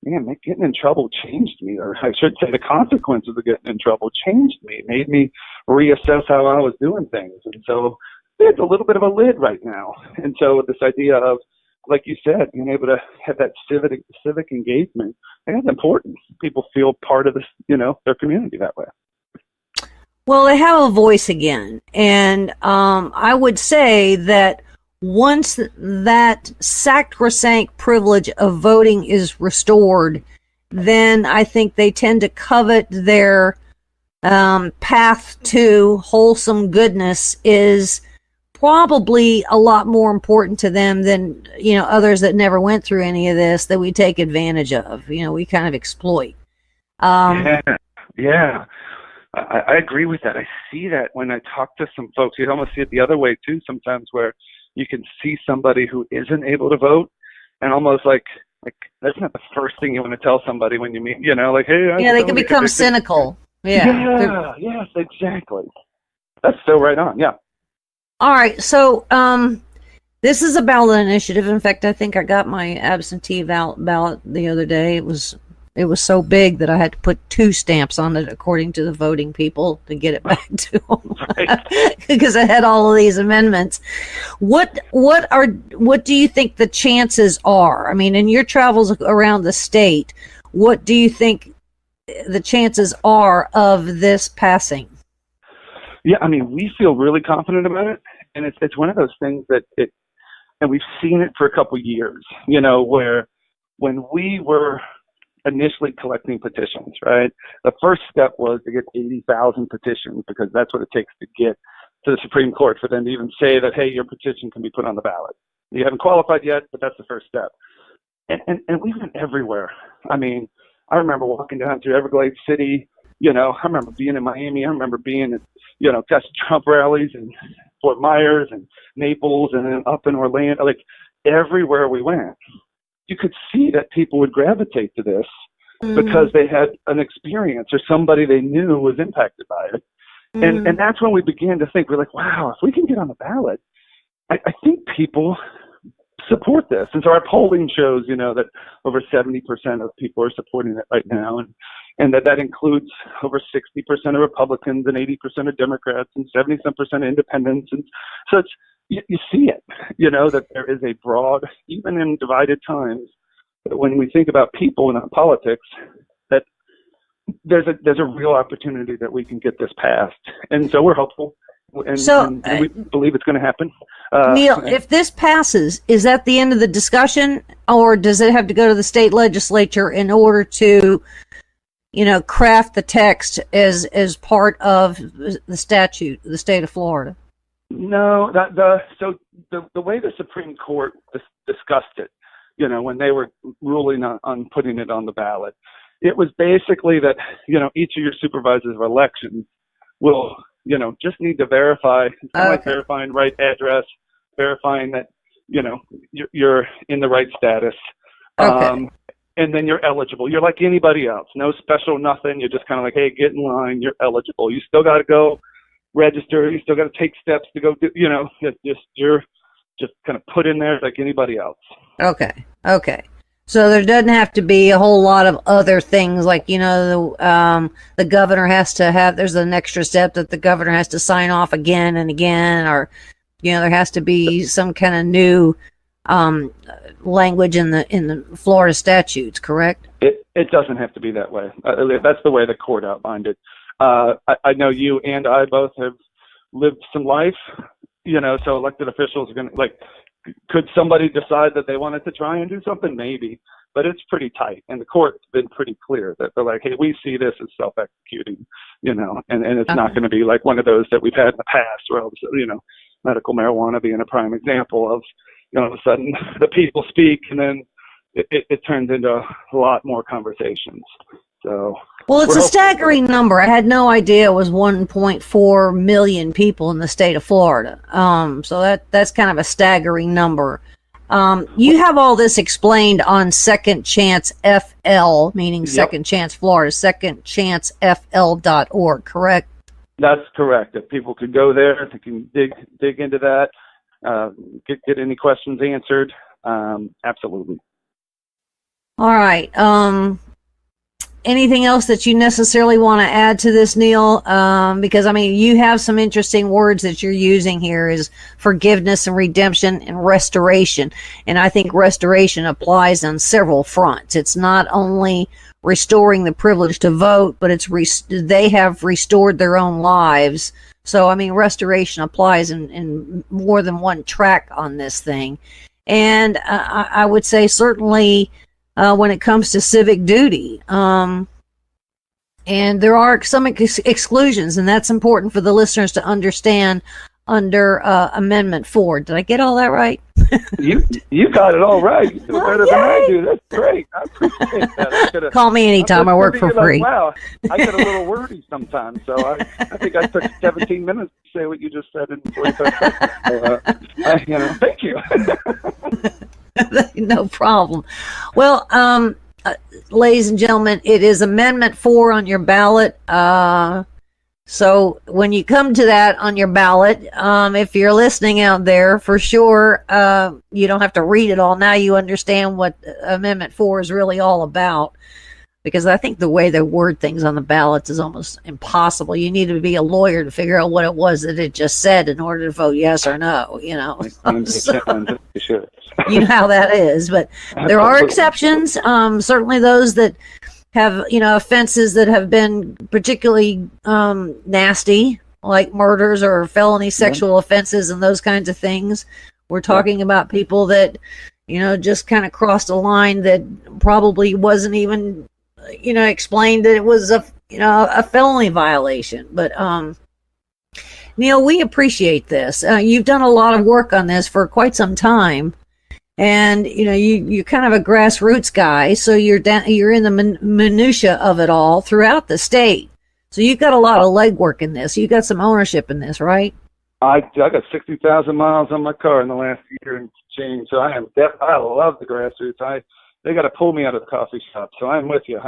man, getting in trouble changed me, or I should say the consequences of getting in trouble changed me. It made me reassess how I was doing things. And so it's a little bit of a lid right now. And so this idea of, like you said, being able to have that civic engagement, I think that's important. People feel part of this, their community that way. Well, they have a voice again. And I would say that once that sacrosanct privilege of voting is restored, then I think they tend to covet their path to wholesome goodness is probably a lot more important to them than, others that never went through any of this that we take advantage of, we kind of exploit. Yeah. I agree with that. I see that when I talk to some folks. You almost see it the other way too sometimes, where you can see somebody who isn't able to vote, and almost like that's not the first thing you want to tell somebody when you meet, like, hey. They can become cynical. Yeah. Yes, exactly. That's so right on. Yeah. All right. So this is a ballot initiative. In fact, I think I got my absentee ballot the other day. It was so big that I had to put 2 stamps on it according to the voting people to get it back to them. Because I had all of these amendments. What do you think the chances are? I mean, in your travels around the state, what do you think the chances are of this passing? Yeah, I mean, we feel really confident about it, and it's one of those things that and we've seen it for a couple years, where when we were initially collecting petitions, right? The first step was to get 80,000 petitions, because that's what it takes to get to the Supreme Court for them to even say that, hey, your petition can be put on the ballot. You haven't qualified yet, but that's the first step. And we went everywhere. I mean, I remember walking down through Everglades City. I remember being in Miami. I remember being at, Trump rallies in Fort Myers and Naples, and then up in Orlando. Like, everywhere we went, you could see that people would gravitate to this because they had an experience or somebody they knew was impacted by it. And that's when we began to think, we're like, wow, if we can get on the ballot, I think people support this. And so our polling shows, that over 70% of people are supporting it right now. And that includes over 60% of Republicans and 80% of Democrats and 70% of independents. And so you see it, that there is a broad, even in divided times, that when we think about people and not politics, that there's a real opportunity that we can get this passed. And so we're hopeful, and we believe it's going to happen. Neil, if this passes, is that the end of the discussion, or does it have to go to the state legislature in order to, craft the text as part of the statute, the state of Florida? No, so the way the Supreme Court discussed it, when they were ruling on putting it on the ballot, it was basically that, each of your supervisors of elections will, just need to verify, it's kind of like verifying right address, verifying that, you're in the right status. And then you're eligible. You're like anybody else. No special nothing. You're just kind of like, hey, get in line. You're eligible. You still got to go register. You still got to take steps to go do, you're just kind of put in there like anybody else. Okay. So there doesn't have to be a whole lot of other things like, the governor has to have, there's an extra step that the governor has to sign off again and again, or There has to be some kind of new language in the Florida statutes, correct? It doesn't have to be that way. That's the way the court outlined it. I know you and I both have lived some life, so elected officials are going to, could somebody decide that they wanted to try and do something? Maybe, but it's pretty tight. And the court's been pretty clear that they're like, hey, we see this as self-executing, and it's not going to be like one of those that we've had in the past where, medical marijuana being a prime example of, all of a sudden the people speak and then it turns into a lot more conversations. So, well, it's a staggering number. I had no idea it was 1.4 million people in the state of Florida. So that's kind of a staggering number. You have all this explained on Second Chance FL, meaning Second Chance Florida, secondchancefl.org, correct? That's correct. If people could go there, they can dig into that, get any questions answered. Absolutely. All right. Anything else that you necessarily want to add to this, Neil? Because, you have some interesting words that you're using here is forgiveness and redemption and restoration. And I think restoration applies on several fronts. It's not only restoring the privilege to vote, but they have restored their own lives. So, restoration applies in more than one track on this thing. And I would say certainly when it comes to civic duty. And there are some exclusions, and that's important for the listeners to understand under Amendment 4. Did I get all that right? You got it all right. You do better than I do. That's great. I appreciate that. Call me anytime. I work for free. Wow, I get a little wordy sometimes, so I think I took 17 minutes to say what you just said in 45 seconds. So, thank you. No problem. Well, ladies and gentlemen, it is Amendment 4 on your ballot. So when you come to that on your ballot, if you're listening out there, for sure, you don't have to read it all. Now you understand what Amendment 4 is really all about. Because I think the way they word things on the ballots is almost impossible. You need to be a lawyer to figure out what it was that it just said in order to vote yes or no, So, you know how that is. But there are exceptions, certainly those that have, offenses that have been particularly nasty, like murders or felony sexual offenses and those kinds of things. We're talking about people that, just kind of crossed a line that probably wasn't even explained that it was a felony violation. But, Neil, we appreciate this. You've done a lot of work on this for quite some time. And, you're kind of a grassroots guy. So you're in the minutia of it all throughout the state. So you've got a lot of legwork in this. You've got some ownership in this, right? I got 60,000 miles on my car in the last year and change. So I love the grassroots. They got to pull me out of the coffee shop, so I'm with you.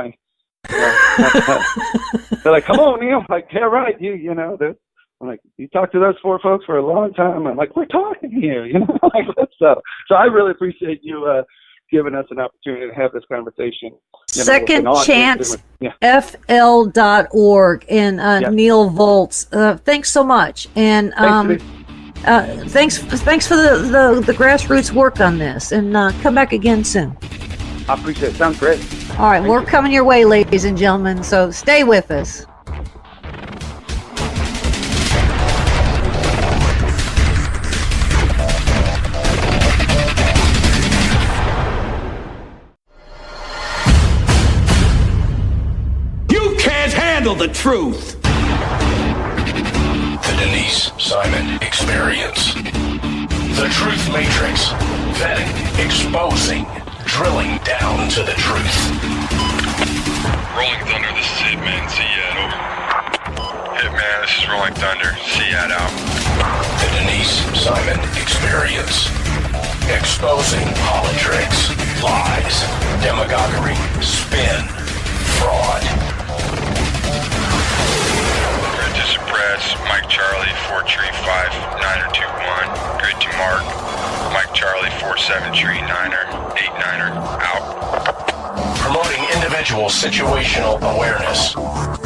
They're like, come on, Neil. I'm like, yeah, right. I'm like, you talked to those 4 folks for a long time. I'm like, we're talking here, So I really appreciate you giving us an opportunity to have this conversation. Secondchancefl.org and Neil Volz. Thanks so much. And thanks for the grassroots work on this. And come back again soon. I appreciate it. Sounds great. All right, we're coming your way, ladies and gentlemen, so stay with us. You can't handle the truth. The Denise Simon Experience. The Truth Matrix. Vetting, exposing, drilling down to the truth. Rolling Thunder, this is Hitman. Seat over. Hitman, this is Rolling Thunder. Seat out. The Denise Simon Experience. Exposing politics, lies, demagoguery, spin, fraud. Grid to suppress. Mike Charlie, 4 tree 5, 9er 2-1. Grid to mark. Mike Charlie, 4-7 tree 9er, 8-9er, out. Promoting individual situational awareness.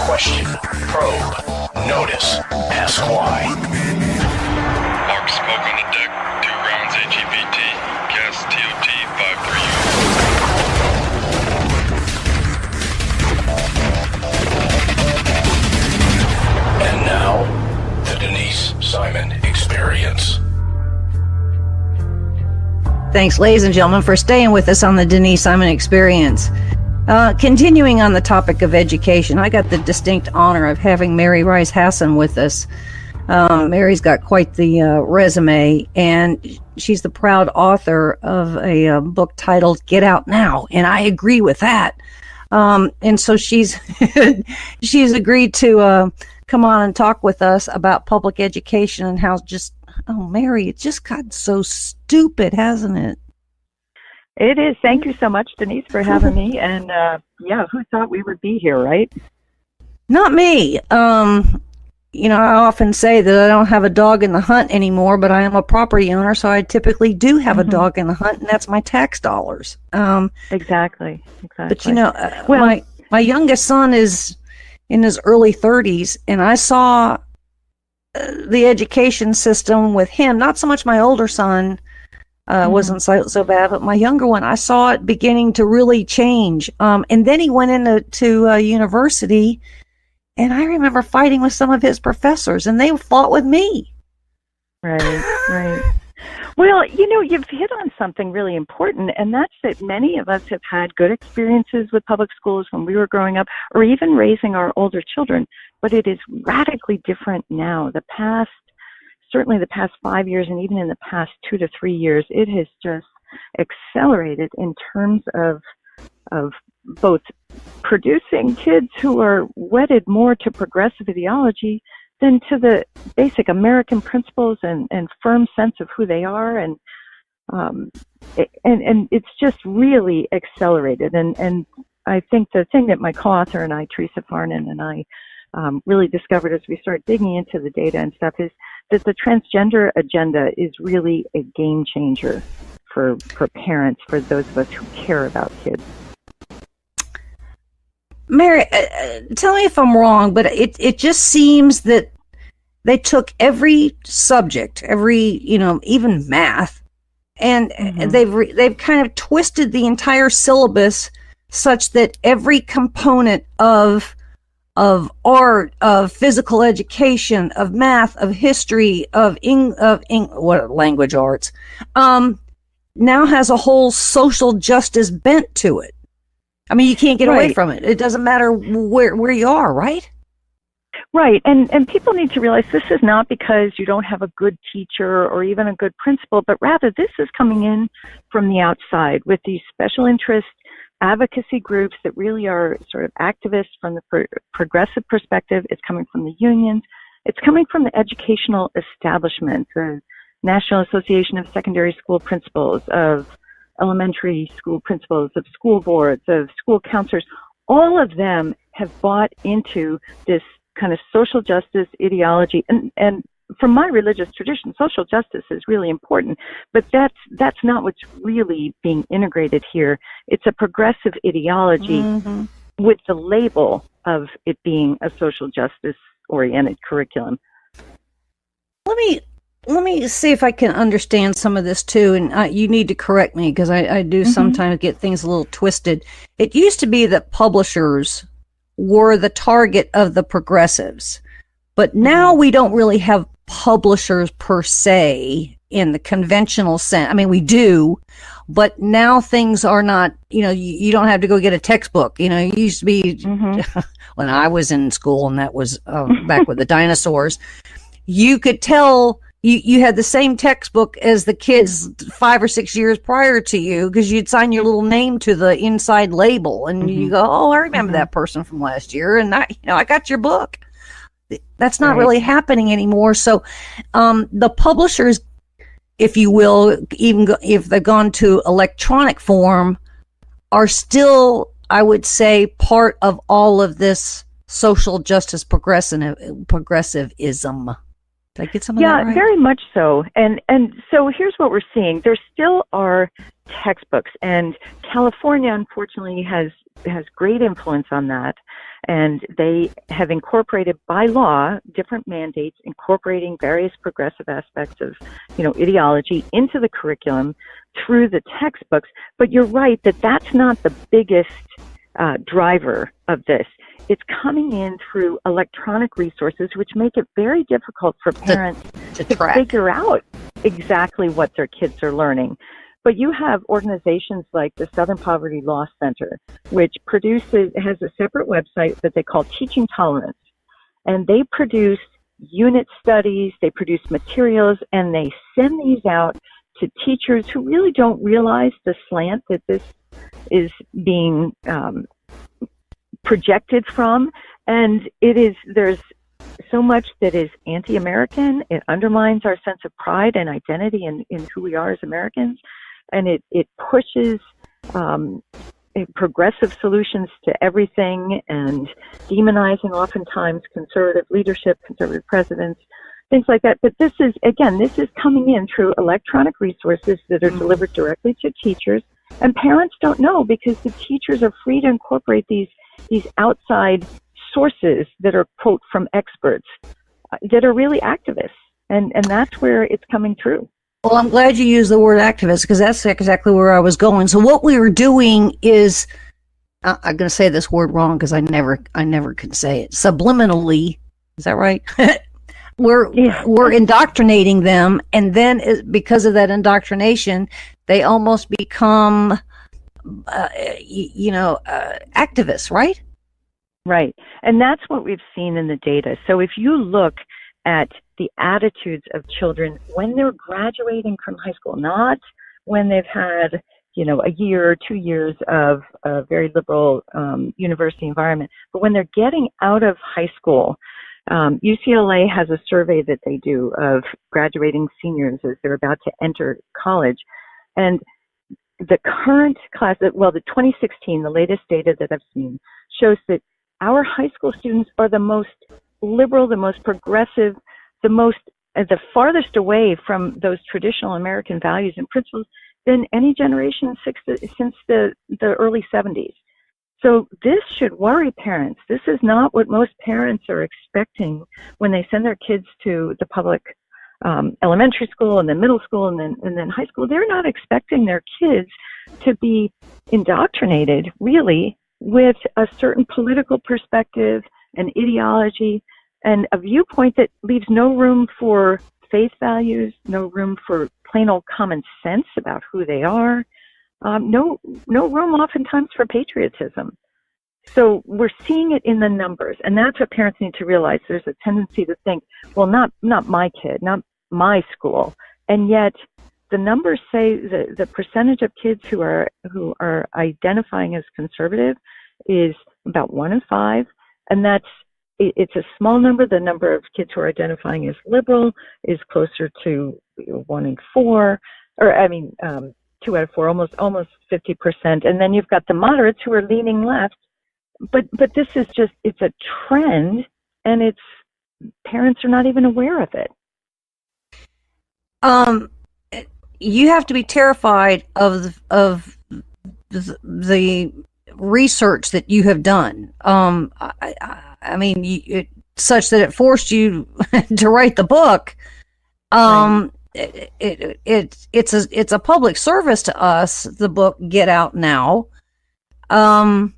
Question, probe, notice, ask why. Mark Smoke. Smoke on the deck, 2 rounds HEPT, gas TOT 53U. And now, the Denise Simon Experience. Thanks, ladies and gentlemen, for staying with us on the Denise Simon Experience. Continuing on the topic of education, I got the distinct honor of having Mary Rice Hasson with us. Mary's got quite the resume, and she's the proud author of a book titled Get Out Now, and I agree with that. And so she's agreed to come on and talk with us about public education and how Mary, it just got so stupid, hasn't it? It is. Thank you so much, Denise, for having me. And who thought we would be here, right? Not me. I often say that I don't have a dog in the hunt anymore, but I am a property owner, so I typically do have a dog in the hunt, and that's my tax dollars. Exactly. But my youngest son is in his early 30s, and I saw the education system with him. Not so much my older son. Wasn't so bad, but my younger one, I saw it beginning to really change. And then he went into university, and I remember fighting with some of his professors, and they fought with me. Right. Well, you've hit on something really important, and that's that many of us have had good experiences with public schools when we were growing up, or even raising our older children, but it is radically different now. Certainly the past 5 years, and even in the past 2 to 3 years, it has just accelerated in terms of both producing kids who are wedded more to progressive ideology than to the basic American principles and firm sense of who they are, and it's just really accelerated. And I think the thing that my co-author and I, Teresa Farnan, and I really discovered as we start digging into the data and stuff is that the transgender agenda is really a game changer for parents, for those of us who care about kids. Mary, tell me if I'm wrong, but it just seems that they took every subject, even math, and they've kind of twisted the entire syllabus such that every component of art, of physical education, of math, of history, of language arts, now has a whole social justice bent to it. I mean, you can't get away from it. It doesn't matter where you are, right? Right, and people need to realize this is not because you don't have a good teacher or even a good principal, but rather this is coming in from the outside with these special interest advocacy groups that really are sort of activists from the progressive perspective. It's coming from the unions. It's coming from the educational establishment, the National Association of Secondary School Principals, of elementary school principals, of school boards, of school counselors. All of them have bought into this kind of social justice ideology. And from my religious tradition, social justice is really important, but that's not what's really being integrated here. It's a progressive ideology with the label of it being a social justice oriented curriculum. Let me see if I can understand some of this too, and you need to correct me because I do sometimes get things a little twisted. It used to be that publishers were the target of the progressives, but now we don't really have publishers per se in the conventional sense. I mean, we do, but now things are not, you don't have to go get a textbook. It used to be when I was in school, and that was back with the dinosaurs, you could tell you had the same textbook as the kids 5 or 6 years prior to you because you'd sign your little name to the inside label, and you go, oh, I remember that person from last year, and I got your book. That's not really happening anymore. So the publishers, if you will, even if they've gone to electronic form, are still, I would say, part of all of this social justice progressivism. Did I get some of that right? Yeah, very much so. And so here's what we're seeing. There still are textbooks, and California, unfortunately, has has great influence on that. And they have incorporated by law different mandates incorporating various progressive aspects of, ideology into the curriculum through the textbooks. But you're right that that's not the biggest driver of this. It's coming in through electronic resources, which make it very difficult for parents to figure out exactly what their kids are learning. But you have organizations like the Southern Poverty Law Center, which has a separate website that they call Teaching Tolerance. And they produce unit studies, they produce materials, and they send these out to teachers who really don't realize the slant that this is being projected from. And there's so much that is anti-American. It undermines our sense of pride and identity in who we are as Americans. And it pushes progressive solutions to everything and demonizing oftentimes conservative leadership, conservative presidents, things like that. But this is coming in through electronic resources that are delivered directly to teachers. And parents don't know because the teachers are free to incorporate these outside sources that are, quote, from experts that are really activists. And that's where it's coming through. Well, I'm glad you used the word activist because that's exactly where I was going. So what we were doing is, I'm going to say this word wrong because I never can say it. Subliminally, is that right? We're indoctrinating them, and then because of that indoctrination, they almost become, activists, right? Right, and that's what we've seen in the data. So if you look at the attitudes of children when they're graduating from high school, not when they've had, a year or 2 years of a very liberal university environment, but when they're getting out of high school. UCLA has a survey that they do of graduating seniors as they're about to enter college. And the current class, the 2016, the latest data that I've seen, shows that our high school students are the most liberal, the most progressive, the farthest away from those traditional American values and principles than any generation since the early 70s. So this should worry parents. This is not what most parents are expecting when they send their kids to the public elementary school and then middle school and then high school. They're not expecting their kids to be indoctrinated really with a certain political perspective, an ideology, and a viewpoint that leaves no room for faith values, no room for plain old common sense about who they are, no room oftentimes for patriotism. So we're seeing it in the numbers, and that's what parents need to realize. There's a tendency to think, well, not my kid, not my school, and yet the numbers say the percentage of kids who are identifying as conservative is about 1 in 5, and it's a small number. The number of kids who are identifying as liberal is closer to 1 in 4, 2 out of 4, almost 50%. And then you've got the moderates who are leaning left. But this is it's a trend, and parents are not even aware of it. You have to be terrified of the research that you have done. Such that it forced you to write the book. Right. It's a public service to us. The book Get Out Now. And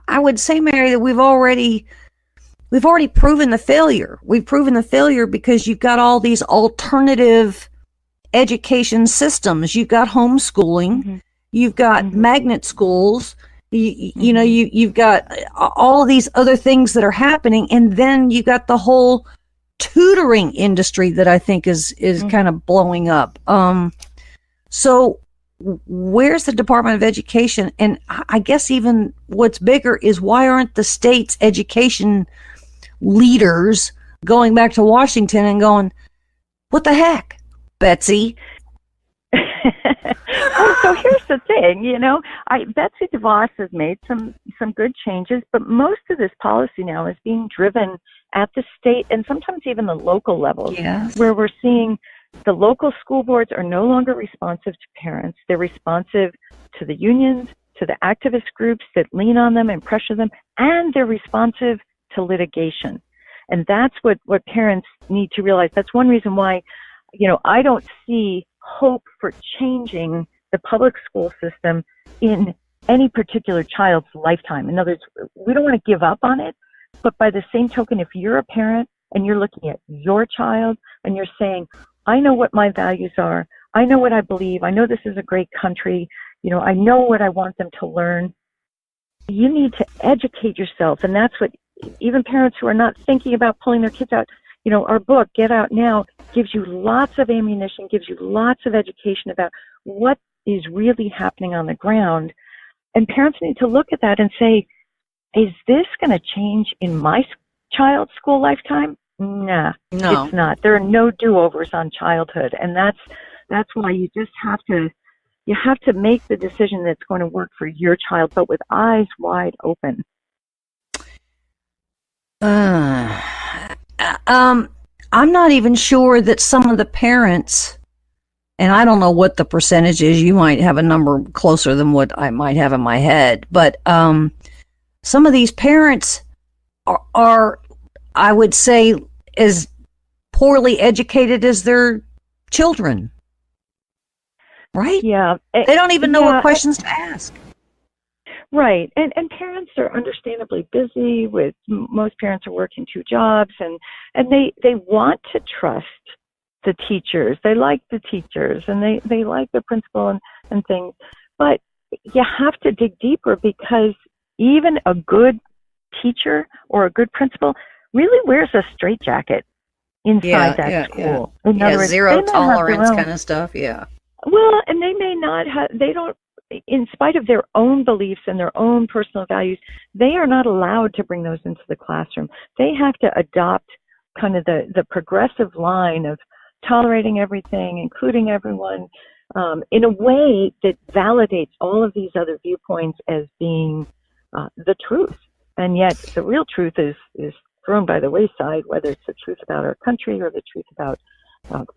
I would say, Mary, that we've already proven the failure. We've proven the failure because you've got all these alternative education systems. You've got homeschooling. Mm-hmm. You've got magnet schools. You've got all of these other things that are happening, and then you got the whole tutoring industry that I think is kind of blowing up. So where's the Department of Education? And I guess even what's bigger is why aren't the state's education leaders going back to Washington and going, what the heck, Betsy? So here's the thing, Betsy DeVos has made some good changes, but most of this policy now is being driven at the state and sometimes even the local levels, yes, where we're seeing the local school boards are no longer responsive to parents. They're responsive to the unions, to the activist groups that lean on them and pressure them, and they're responsive to litigation. And that's what parents need to realize. That's one reason why, I don't see hope for changing the public school system in any particular child's lifetime. In other words, we don't want to give up on it, but by the same token, if you're a parent and you're looking at your child and you're saying, I know what my values are, I know what I believe, I know this is a great country, I know what I want them to learn, you need to educate yourself. And that's what even parents who are not thinking about pulling their kids out, our book, Get Out Now, gives you lots of ammunition, gives you lots of education about what is really happening on the ground. And parents need to look at that and say, is this going to change in my child's school lifetime? Nah, no, it's not. There are no do-overs on childhood. And that's why you just have to make the decision that's going to work for your child, but with eyes wide open. I'm not even sure that some of the parents, and I don't know what the percentage is, you might have a number closer than what I might have in my head, but some of these parents are, I would say, as poorly educated as their children. Right? Yeah. They don't even know what questions to ask. Right. And parents are understandably busy with, most parents are working 2 jobs, and they want to trust the teachers. They like the teachers, and they like the principal and things. But you have to dig deeper, because even a good teacher or a good principal really wears a straitjacket inside that school. Yeah. In other words, zero tolerance kind of stuff. Yeah. Well, and they may not have, in spite of their own beliefs and their own personal values, they are not allowed to bring those into the classroom. They have to adopt kind of the progressive line of tolerating everything, including everyone, in a way that validates all of these other viewpoints as being the truth. And yet the real truth is thrown by the wayside, whether it's the truth about our country or the truth about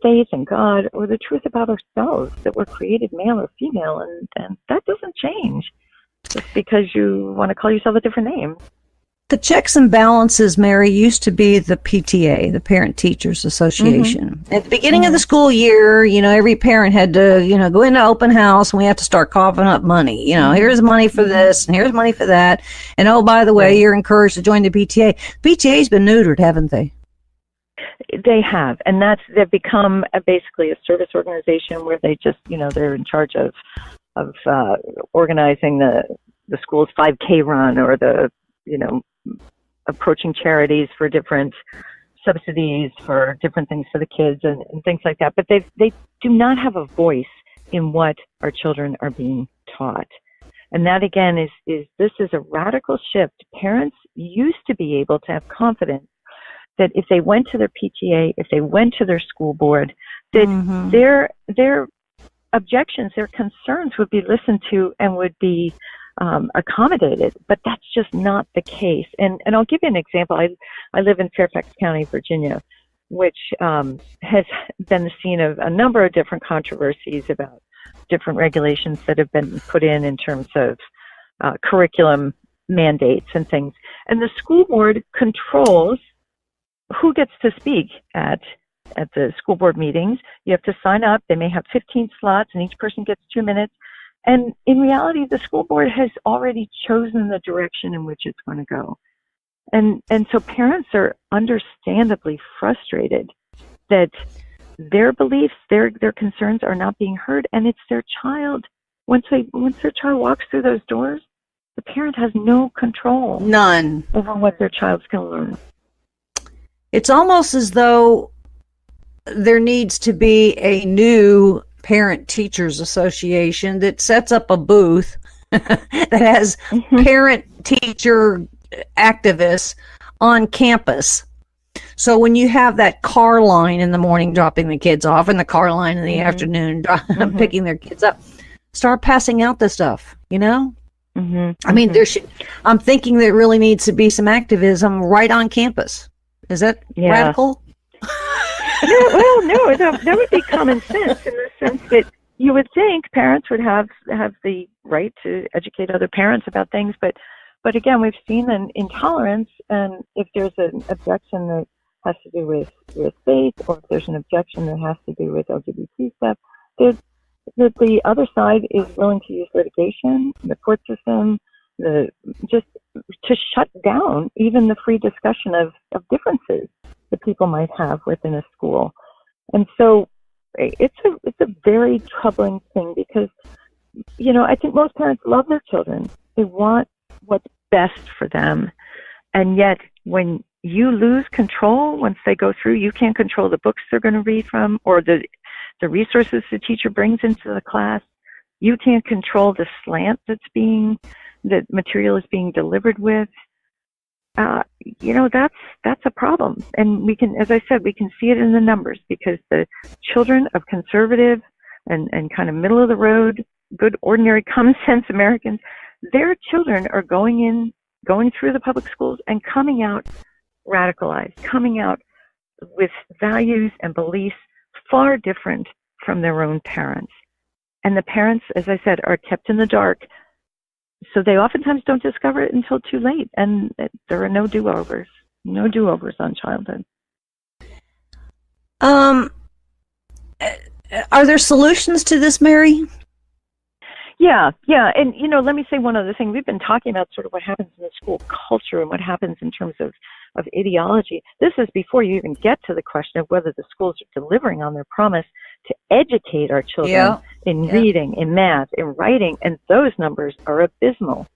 faith and God, or the truth about ourselves, that we're created male or female, and that doesn't change just because you want to call yourself a different name. The checks and balances, Mary, used to be the PTA, the Parent Teachers Association. Mm-hmm. At the beginning of the school year, every parent had to, go into open house, and we had to start coughing up money. Here's money for this, and here's money for that. And oh, by the way, you're encouraged to join the PTA. PTA's been neutered, haven't they? They have, and they've become basically a service organization where they just, they're in charge of organizing the school's 5K run, or the, approaching charities for different subsidies for different things for the kids and things like that. But they do not have a voice in what our children are being taught. And that, again, this is a radical shift. Parents used to be able to have confidence that if they went to their PTA, if they went to their school board, that their objections, their concerns would be listened to and would be accommodated. But that's just not the case. And I'll give you an example. I live in Fairfax County, Virginia, which has been the scene of a number of different controversies about different regulations that have been put in terms of curriculum mandates and things. And the school board controls who gets to speak at the school board meetings. You have to sign up. They may have 15 slots, and each person gets 2 minutes. And in reality, the school board has already chosen the direction in which it's going to go. And so parents are understandably frustrated that their beliefs, their concerns are not being heard, and it's their child. Once their child walks through those doors, the parent has no control. None. Over what their child's going to learn. It's almost as though there needs to be a new Parent Teachers Association that sets up a booth that has parent teacher activists on campus. So when you have that car line in the morning dropping the kids off, and the car line in the afternoon picking their kids up, start passing out the stuff, I mean, I'm thinking there really needs to be some activism right on campus. Is that radical? No, that would be common sense, in the sense that you would think parents would have the right to educate other parents about things, but again, we've seen an intolerance, and if there's an objection that has to do with faith, or if there's an objection that has to do with LGBT stuff, that the other side is willing to use litigation, the court system, just to shut down even the free discussion of differences that people might have within a school. And so it's a very troubling thing, because, you know, I think most parents love their children. They want what's best for them. And yet when you lose control, once they go through, you can't control the books they're going to read from, or the resources the teacher brings into the class. You can't control the slant that material is being delivered with. You know, that's a problem. And we can, as I said, we can see it in the numbers, because the children of conservative and kind of middle of the road, good, ordinary, common sense Americans, their children are going through the public schools and coming out radicalized, coming out with values and beliefs far different from their own parents. And the parents, as I said, are kept in the dark. So they oftentimes don't discover it until too late, and there are no do-overs on childhood. Are there solutions to this, Mary? Yeah. And, you know, let me say one other thing. We've been talking about sort of what happens in the school culture and what happens in terms of ideology. This is before you even get to the question of whether the schools are delivering on their promise to educate our children in reading, in math, in writing, and those numbers are abysmal.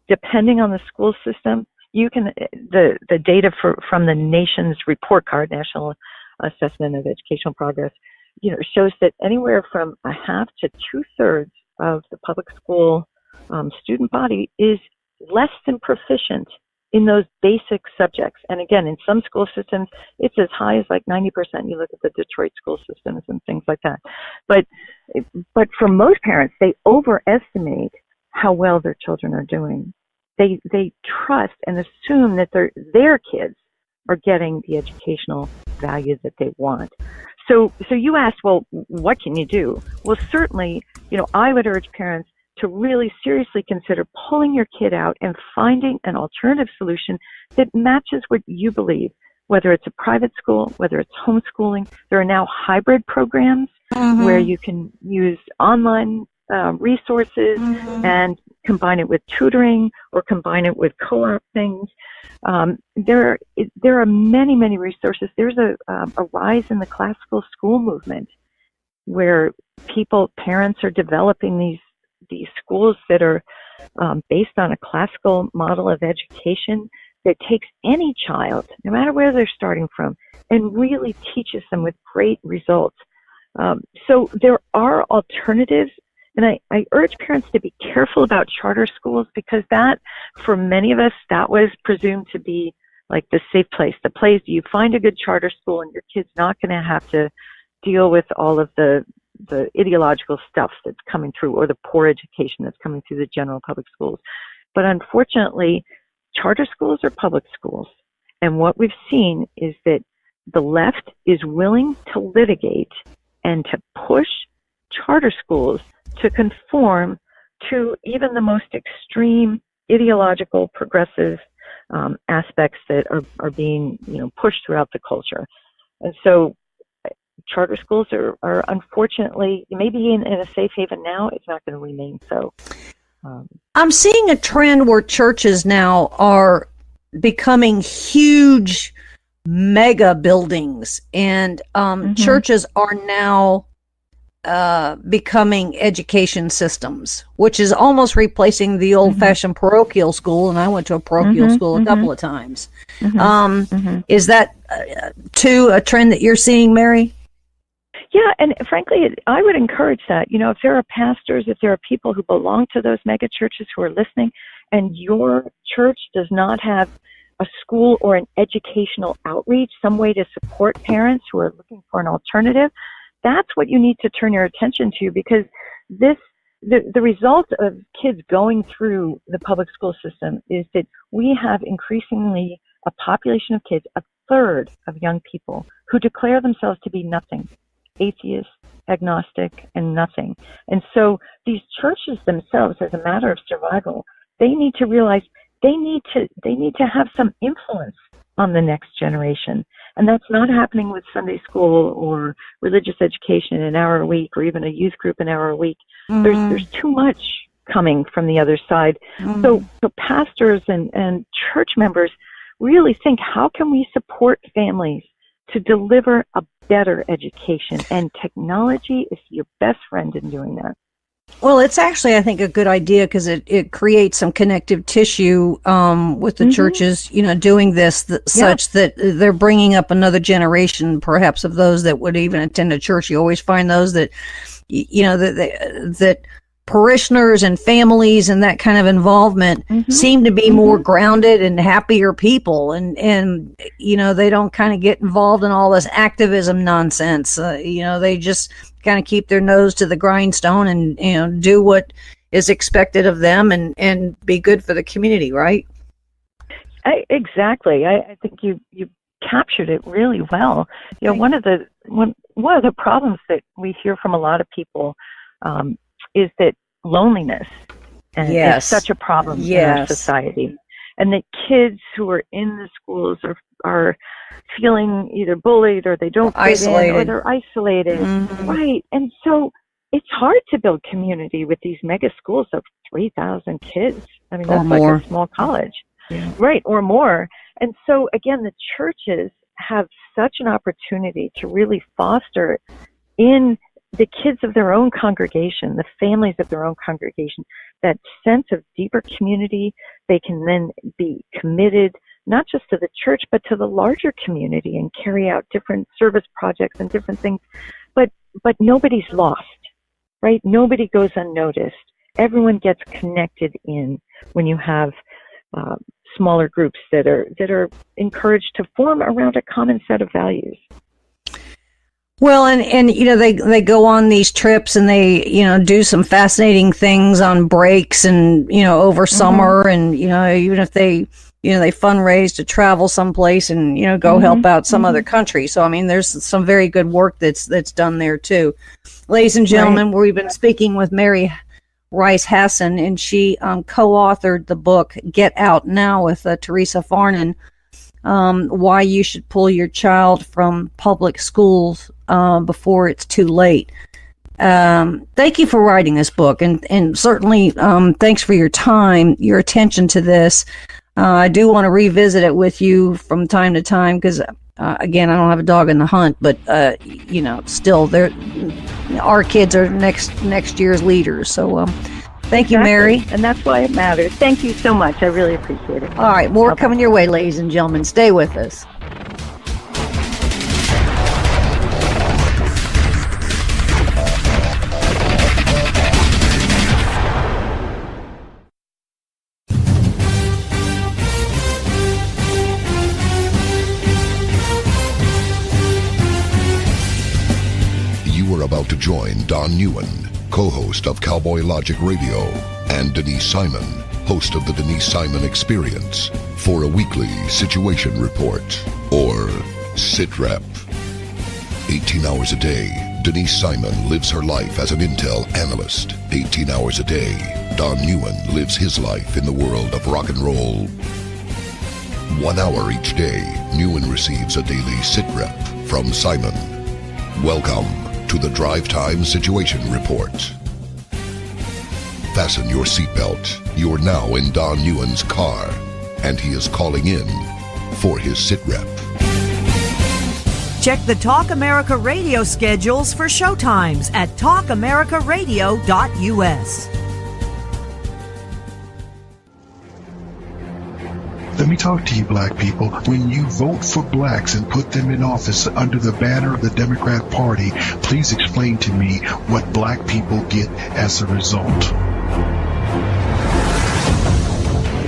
Depending on the school system, you can the data from the nation's report card, National Assessment of Educational Progress, you know, shows that anywhere from a half to 2/3 of the public school student body is less than proficient in those basic subjects. And again, in some school systems, it's as high as like 90%. You look at the Detroit school systems and things like that. But for most parents, they overestimate how well their children are doing. They trust and assume that their kids are getting the educational value that they want. So you asked, well, what can you do? Well, certainly, you know, I would urge parents to really seriously consider pulling your kid out and finding an alternative solution that matches what you believe, whether it's a private school, whether it's homeschooling. There are now hybrid programs where you can use online resources and combine it with tutoring or combine it with co-op things. There are many, many resources. There's a rise in the classical school movement where parents are developing these schools that are based on a classical model of education that takes any child, no matter where they're starting from, and really teaches them with great results. So there are alternatives, and I urge parents to be careful about charter schools, because that, for many of us, that was presumed to be like the safe place. The place you find a good charter school and your kid's not going to have to deal with all of the ideological stuff that's coming through, or the poor education that's coming through the general public schools. But unfortunately, charter schools are public schools. And what we've seen is that the left is willing to litigate and to push charter schools to conform to even the most extreme ideological progressive aspects that are being, you know, pushed throughout the culture. And so charter schools are unfortunately, maybe in a safe haven now, it's not going to remain so. I'm seeing a trend where churches now are becoming huge mega buildings, and churches are now becoming education systems, which is almost replacing the old-fashioned parochial school, and I went to a parochial school a couple of times. Is that too a trend that you're seeing, Mary? Yeah, and frankly, I would encourage that. You know, if there are pastors, if there are people who belong to those mega churches who are listening, and your church does not have a school or an educational outreach, some way to support parents who are looking for an alternative, that's what you need to turn your attention to, because the result of kids going through the public school system is that we have increasingly a population of kids, a third of young people, who declare themselves to be nothing. Atheists, agnostic, and nothing. And so these churches themselves, as a matter of survival, they need to realize they need to have some influence on the next generation. And that's not happening with Sunday school or religious education an hour a week, or even a youth group an hour a week. There's too much coming from the other side. So pastors and church members really think, how can we support families to deliver a better education? And technology is your best friend in doing that. Well, it's actually, I think, a good idea because it creates some connective tissue with the churches, doing this such that they're bringing up another generation, perhaps, of those that would even attend a church. You always find those that, that parishioners and families and that kind of involvement seem to be more grounded and happier people, and they don't kind of get involved in all this activism nonsense. They just kind of keep their nose to the grindstone and do what is expected of them and be good for the community, right? Exactly. I think you captured it really well. One of the problems that we hear from a lot of people is that loneliness is such a problem in our society, and that kids who are in the schools are feeling either bullied, or they don't fit in, or they're isolated, right? And so it's hard to build community with these mega schools of 3,000 kids. I mean, that's like a small college, right, or more. And so again, the churches have such an opportunity to really foster in the kids of their own congregation, the families of their own congregation, that sense of deeper community. They can then be committed not just to the church, but to the larger community, and carry out different service projects and different things. But nobody's lost, right? Nobody goes unnoticed. Everyone gets connected in when you have smaller groups that are encouraged to form around a common set of values. Well, and they go on these trips, and they do some fascinating things on breaks and over summer, and even if they fundraise to travel someplace and go help out some other country. So I mean, there's some very good work that's done there too. Ladies and gentlemen, we've been speaking with Mary Rice Hasson, and she co-authored the book Get Out Now with Teresa Farnan. Why you should pull your child from public schools before it's too late. Thank you for writing this book, and certainly thanks for your time, your attention to this. I do want to revisit it with you from time to time because, again, I don't have a dog in the hunt, but still, our kids are next year's leaders. So. Thank you, Mary. And that's why it matters. Thank you so much. I really appreciate it. All right, more coming your way, ladies and gentlemen. Stay with us. You are about to join Don Newen, co-host of Cowboy Logic Radio, and Denise Simon, host of the Denise Simon Experience, for a weekly situation report, or SITREP. 18 hours a day, Denise Simon lives her life as an intel analyst. 18 hours a day, Don Newen lives his life in the world of rock and roll. 1 hour each day, Newen receives a daily SITREP from Simon. Welcome to the Drive Time Situation Report. Fasten your seatbelt. You're now in Don Newen's car, and he is calling in for his SITREP. Check the Talk America Radio schedules for showtimes at talkamericaradio.us. Let me talk to you, black people. When you vote for blacks and put them in office under the banner of the Democrat Party, please explain to me what black people get as a result.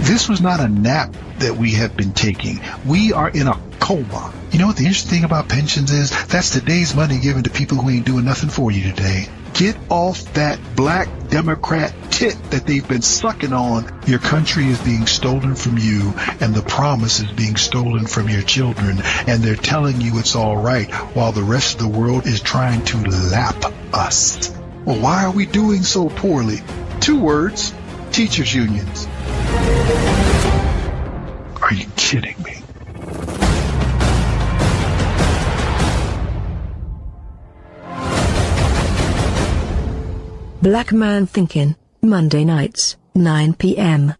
This was not a nap that we have been taking. We are in a coma. You know what the interesting thing about pensions is? That's today's money given to people who ain't doing nothing for you today. Get off that black Democrat tit that they've been sucking on. Your country is being stolen from you, and the promise is being stolen from your children, and they're telling you it's all right while the rest of the world is trying to lap us. Well, why are we doing so poorly? 2 words: teachers' unions. Are you kidding me? Black Man Thinking, Monday nights, 9 p.m.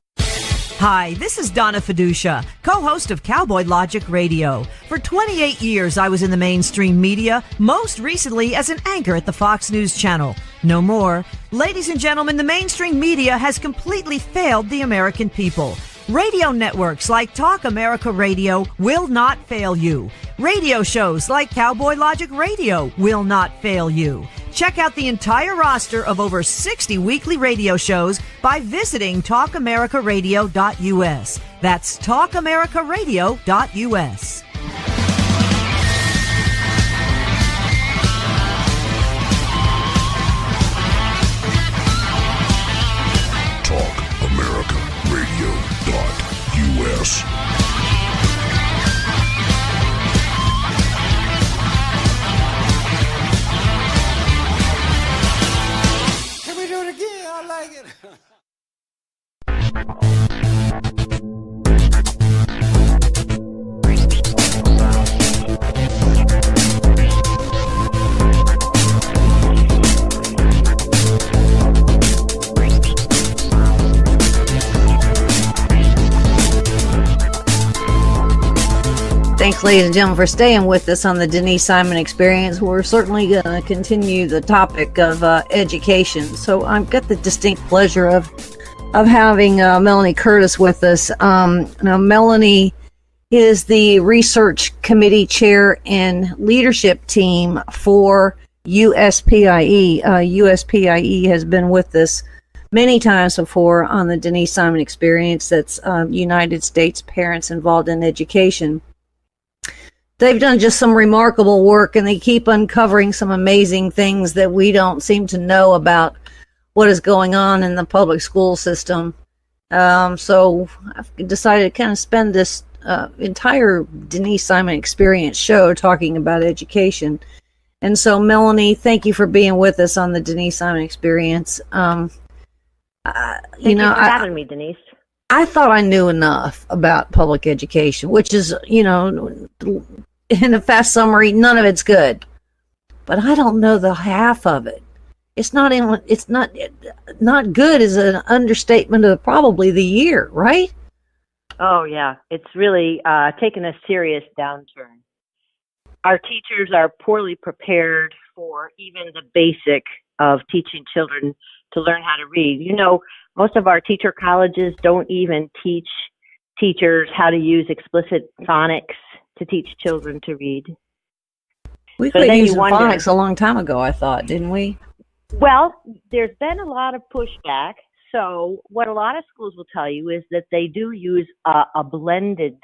Hi, this is Donna Fiducia, co-host of Cowboy Logic Radio. For 28 years, I was in the mainstream media, most recently as an anchor at the Fox News Channel. No more. Ladies and gentlemen, the mainstream media has completely failed the American people. Radio networks like Talk America Radio will not fail you. Radio shows like Cowboy Logic Radio will not fail you. Check out the entire roster of over 60 weekly radio shows by visiting talkamericaradio.us. That's talkamericaradio.us. TalkAmericaRadio.us. Thanks, ladies and gentlemen, for staying with us on the Denise Simon Experience. We're certainly going to continue the topic of education. So I've got the distinct pleasure of having Melanie Kurdys with us. Now, Melanie is the research committee chair and leadership team for USPIE. USPIE has been with us many times before on the Denise Simon Experience. That's United States Parents Involved in Education. They've done just some remarkable work, and they keep uncovering some amazing things that we don't seem to know about what is going on in the public school system. So I've decided to kind of spend this entire Denise Simon Experience show talking about education. And so, Melanie, thank you for being with us on the Denise Simon Experience. Thank you for having me, Denise. I thought I knew enough about public education, which is, in a fast summary, none of it's good. But I don't know the half of it. It's not good is an understatement of probably the year, right? Oh, yeah. It's really taken a serious downturn. Our teachers are poorly prepared for even the basic of teaching children to learn how to read. Most of our teacher colleges don't even teach teachers how to use explicit phonics to teach children to read. We quit using phonics a long time ago, I thought, didn't we? Well, there's been a lot of pushback. So what a lot of schools will tell you is that they do use a blended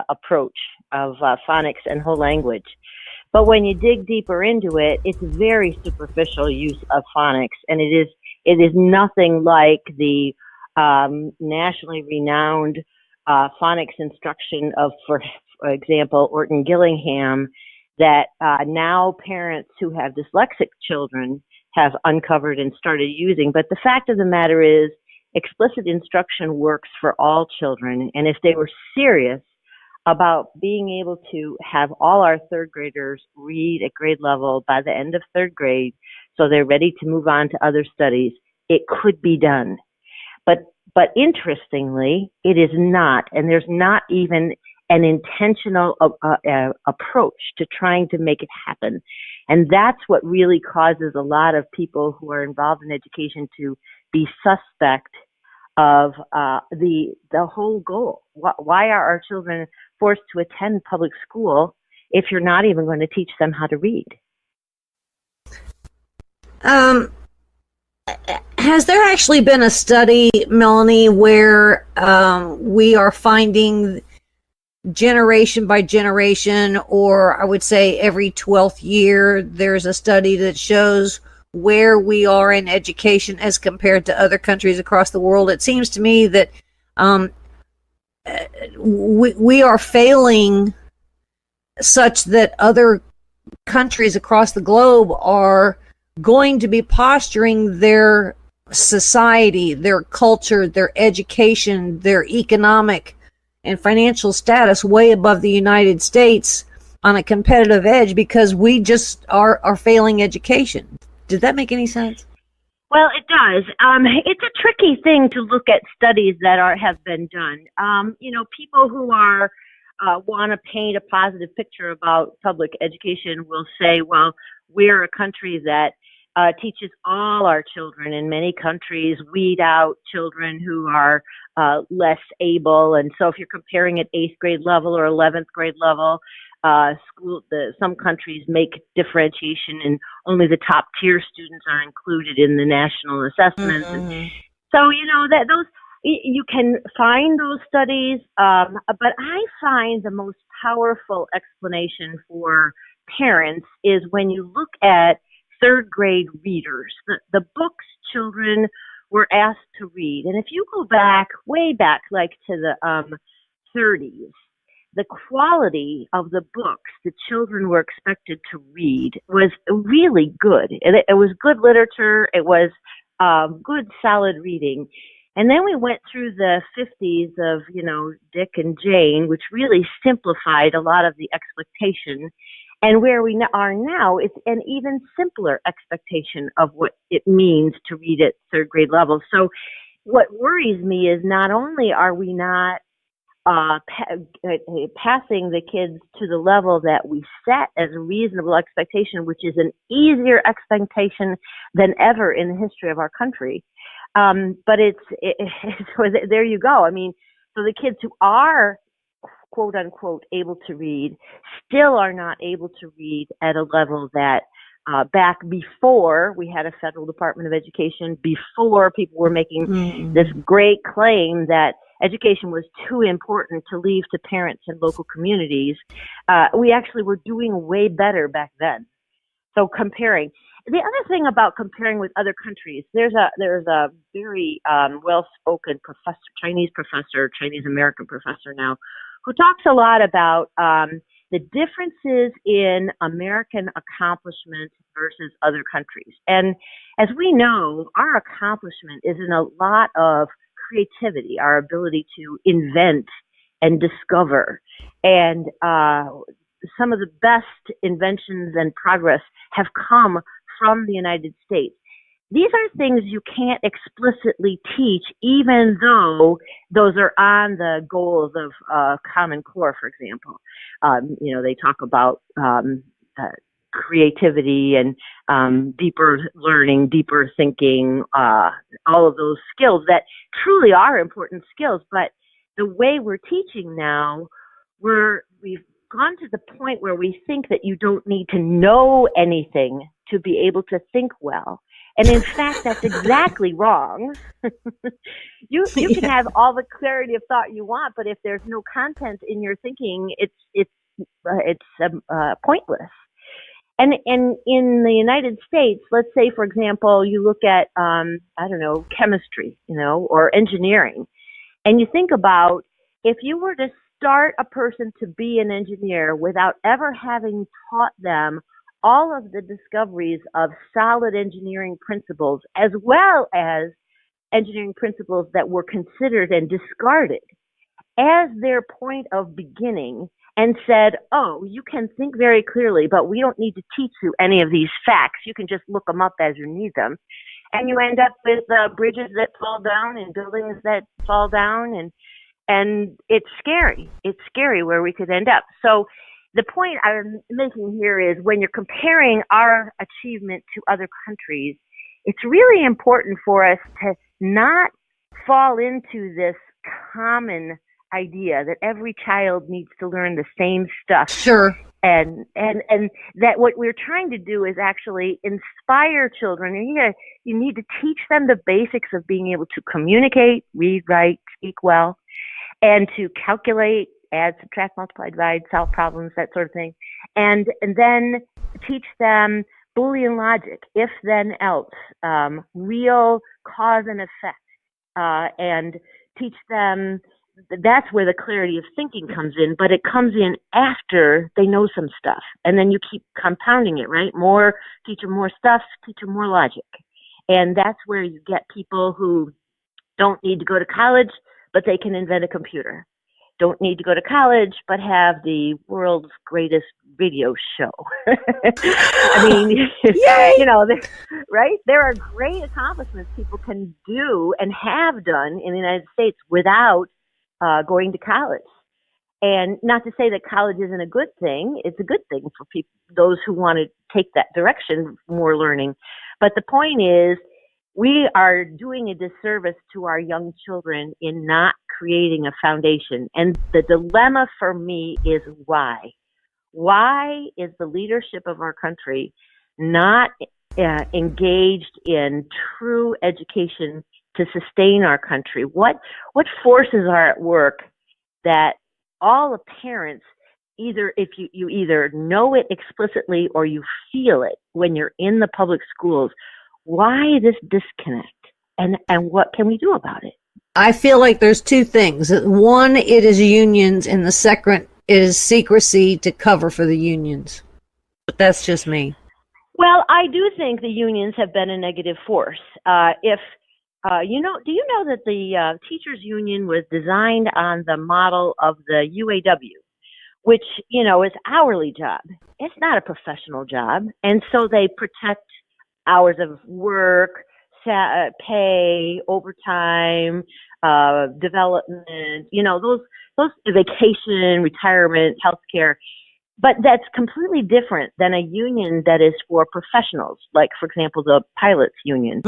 approach of phonics and whole language. But when you dig deeper into it, it's very superficial use of phonics, and it is nothing like the nationally renowned phonics instruction of, for example, Orton Gillingham, that now parents who have dyslexic children have uncovered and started using. But the fact of the matter is, explicit instruction works for all children. And if they were serious about being able to have all our third graders read at grade level by the end of third grade, so they're ready to move on to other studies, it could be done. But interestingly, it is not, and there's not even an intentional approach to trying to make it happen. And that's what really causes a lot of people who are involved in education to be suspect of the whole goal. Why are our children forced to attend public school if you're not even going to teach them how to read? Has there actually been a study, Melanie, where we are finding generation by generation, or I would say every 12th year, there's a study that shows where we are in education as compared to other countries across the world. It seems to me that we are failing such that other countries across the globe are going to be posturing their society, their culture, their education, their economic and financial status way above the United States on a competitive edge because we just are failing education. Did that make any sense? Well, it does. It's a tricky thing to look at studies that have been done. People who are want to paint a positive picture about public education will say, well, we're a country that teaches all our children. In many countries, weed out children who are less able. And so if you're comparing at 8th grade level or 11th grade level, some countries make differentiation and only the top tier students are included in the national assessments. Mm-hmm. So, that those, you can find those studies, but I find the most powerful explanation for parents is when you look at third grade readers, the books children were asked to read. And if you go back, way back, like to the 30s, the quality of the books the children were expected to read was really good. It was good literature. It was good, solid reading. And then we went through the 50s of, Dick and Jane, which really simplified a lot of the expectation. And where we are now, it's an even simpler expectation of what it means to read at third grade level. So what worries me is not only are we not passing the kids to the level that we set as a reasonable expectation, which is an easier expectation than ever in the history of our country. But so there you go. I mean, so the kids who are quote unquote able to read still are not able to read at a level that back before we had a federal Department of Education, before people were making this great claim that education was too important to leave to parents and local communities. We actually were doing way better back then. So comparing. The other thing about comparing with other countries, there's a very well-spoken Chinese American professor now, who talks a lot about the differences in American accomplishment versus other countries. And as we know, our accomplishment is in a lot of creativity, our ability to invent and discover. And some of the best inventions and progress have come from the United States. These are things you can't explicitly teach, even though those are on the goals of Common Core, for example. They talk about creativity and deeper learning, deeper thinking, all of those skills that truly are important skills. But the way we're teaching now, we've gone to the point where we think that you don't need to know anything to be able to think well. And in fact, that's exactly wrong. You can have all the clarity of thought you want, but if there's no content in your thinking, it's pointless. And in the United States, let's say, for example, you look at chemistry, or engineering, and you think about if you were to start a person to be an engineer without ever having taught them all of the discoveries of solid engineering principles, as well as engineering principles that were considered and discarded as their point of beginning, and said, oh, you can think very clearly, but we don't need to teach you any of these facts. You can just look them up as you need them. And you end up with bridges that fall down and buildings that fall down, and it's scary. It's scary where we could end up. So the point I'm making here is when you're comparing our achievement to other countries, it's really important for us to not fall into this common idea that every child needs to learn the same stuff. Sure. And that what we're trying to do is actually inspire children. And you need to teach them the basics of being able to communicate, read, write, speak well, and to calculate, add, subtract, multiply, divide, solve problems, that sort of thing. And then teach them Boolean logic, if then else, real cause and effect, and teach them. That's where the clarity of thinking comes in, but it comes in after they know some stuff. And then you keep compounding it, right? Teach them more stuff, teach them more logic. And that's where you get people who don't need to go to college, but they can invent a computer. Don't need to go to college, but have the world's greatest radio show. I mean, you know, right? There are great accomplishments people can do and have done in the United States without going to college. And not to say that college isn't a good thing. It's a good thing for people, those who want to take that direction, more learning. But the point is, we are doing a disservice to our young children in not creating a foundation. And the dilemma for me is why? Why is the leadership of our country not engaged in true education to sustain our country? What forces are at work that all the parents, either if you either know it explicitly or you feel it when you're in the public schools, why this disconnect? And what can we do about it? I feel like there's two things. One, it is unions, and the second is secrecy to cover for the unions. But that's just me. Well, I do think the unions have been a negative force. Do you know that the teachers union was designed on the model of the UAW, which, you know, is hourly job. It's not a professional job. And so they protect hours of work, pay, overtime, development, you know, those vacation, retirement, healthcare. But that's completely different than a union that is for professionals, like, for example, the pilots union,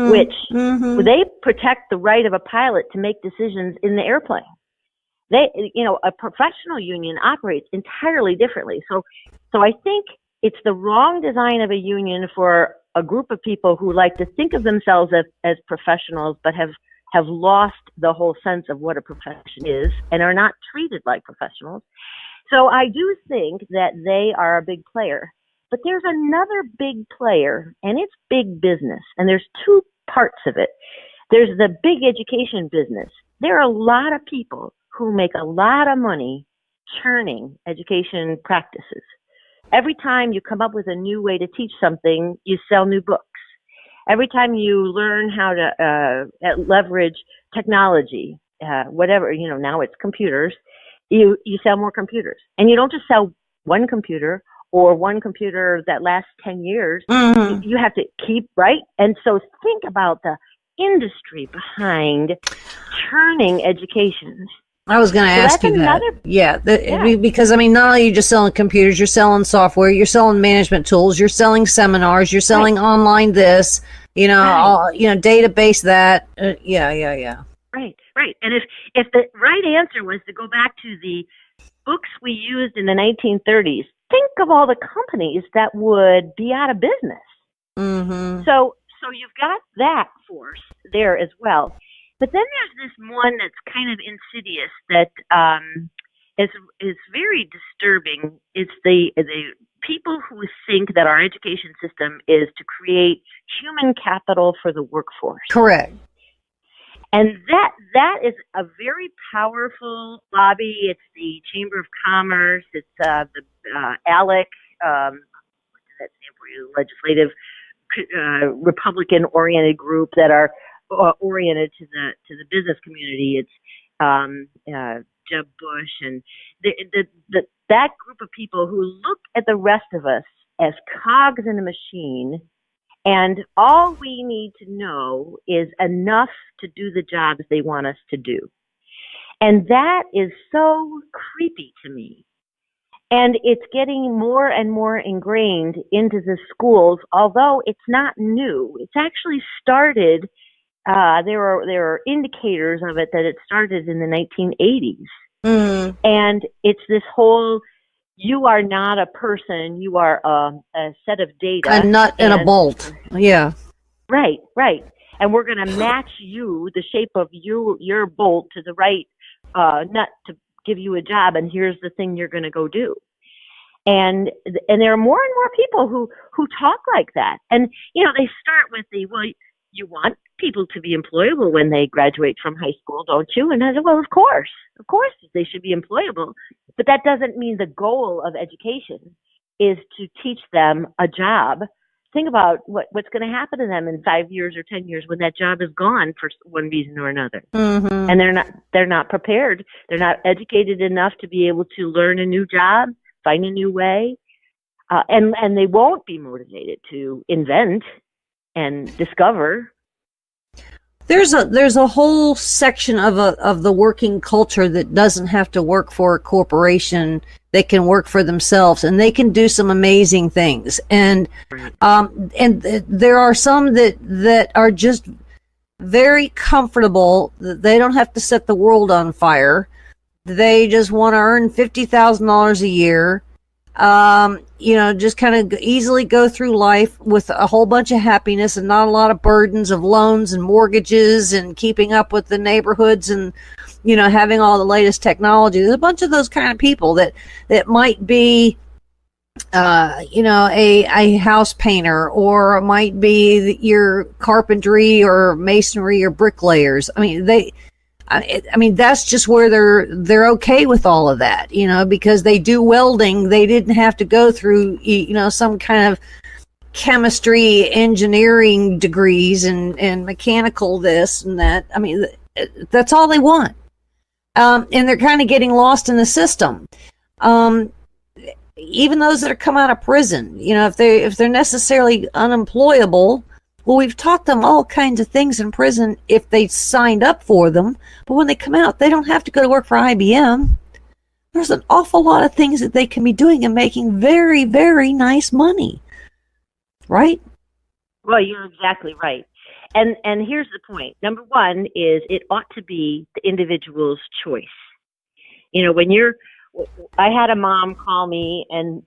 which they protect the right of a pilot to make decisions in the airplane. A professional union operates entirely differently. So I think it's the wrong design of a union for a group of people who like to think of themselves as professionals, but have lost the whole sense of what a profession is and are not treated like professionals. So I do think that they are a big player. But there's another big player, and it's big business. And there's two parts of it. There's the big education business. There are a lot of people who make a lot of money churning education practices. Every time you come up with a new way to teach something, you sell new books. Every time you learn how to leverage technology, whatever, you know, now it's computers, you sell more computers. And you don't just sell one computer or one computer that lasts 10 years. You have to keep, right? And so think about the industry behind churning education. I was going to ask you that. Because, I mean, not only are you just selling computers, you're selling software, you're selling management tools, you're selling seminars, you're selling online this, database that. Right. And if the right answer was to go back to the books we used in the 1930s, think of all the companies that would be out of business. So you've got that force there as well. But then there's this one that's kind of insidious that is very disturbing. It's the people who think that our education system is to create human capital for the workforce. Correct. And that is a very powerful lobby. It's the Chamber of Commerce. It's the ALEC, what does that stand for you? Legislative Republican-oriented group that are oriented to the business community. It's Jeb Bush and that group of people who look at the rest of us as cogs in a machine, and all we need to know is enough to do the jobs they want us to do. And that is so creepy to me. And it's getting more and more ingrained into the schools, although it's not new. It's actually started. There are indicators of it that it started in the 1980s. And it's this whole, you are not a person, you are a set of data. A nut and a bolt. Yeah. Right. And we're going to match you, the shape of your bolt, to the right nut to give you a job, and here's the thing you're going to go do. And there are more and more people who talk like that. And, you know, they start with well, you want people to be employable when they graduate from high school, don't you? And I said, well, of course they should be employable. But that doesn't mean the goal of education is to teach them a job. Think about what's going to happen to them in 5 years or 10 years when that job is gone for one reason or another. Mm-hmm. And they're not prepared. They're not educated enough to be able to learn a new job, find a new way, and they won't be motivated to invent and discover. There's a whole section of the working culture that doesn't have to work for a corporation. They can work for themselves, and they can do some amazing things. And there are some that are just very comfortable. They don't have to set the world on fire. They just want to earn $50,000 a year. You know, just kind of easily go through life with a whole bunch of happiness and not a lot of burdens of loans and mortgages and keeping up with the neighborhoods and, you know, having all the latest technology. There's a bunch of those kind of people that might be, you know, a house painter, or it might be your carpentry or masonry or bricklayers. I mean, that's just where they're okay with all of that, you know, because they do welding. They didn't have to go through, you know, some kind of chemistry, engineering degrees and mechanical this and that. I mean, that's all they want. And they're kind of getting lost in the system. Even those that are come out of prison, you know, if they're necessarily unemployable, well, we've taught them all kinds of things in prison if they signed up for them. But when they come out, they don't have to go to work for IBM. There's an awful lot of things that they can be doing and making very, very nice money. Right? Well, you're exactly right. And here's the point. Number one is it ought to be the individual's choice. You know, I had a mom call me, and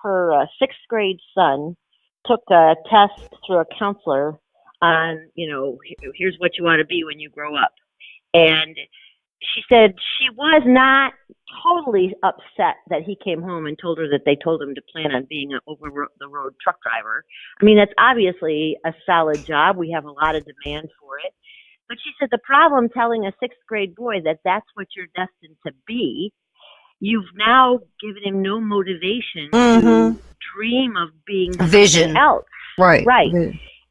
her sixth grade son took a test through a counselor on, you know, here's what you want to be when you grow up. And she said she was not totally upset that he came home and told her that they told him to plan on being an over-the-road truck driver. I mean, that's obviously a solid job. We have a lot of demand for it. But she said the problem telling a sixth grade boy that that's what you're destined to be, you've now given him no motivation to dream of being vision else. Right.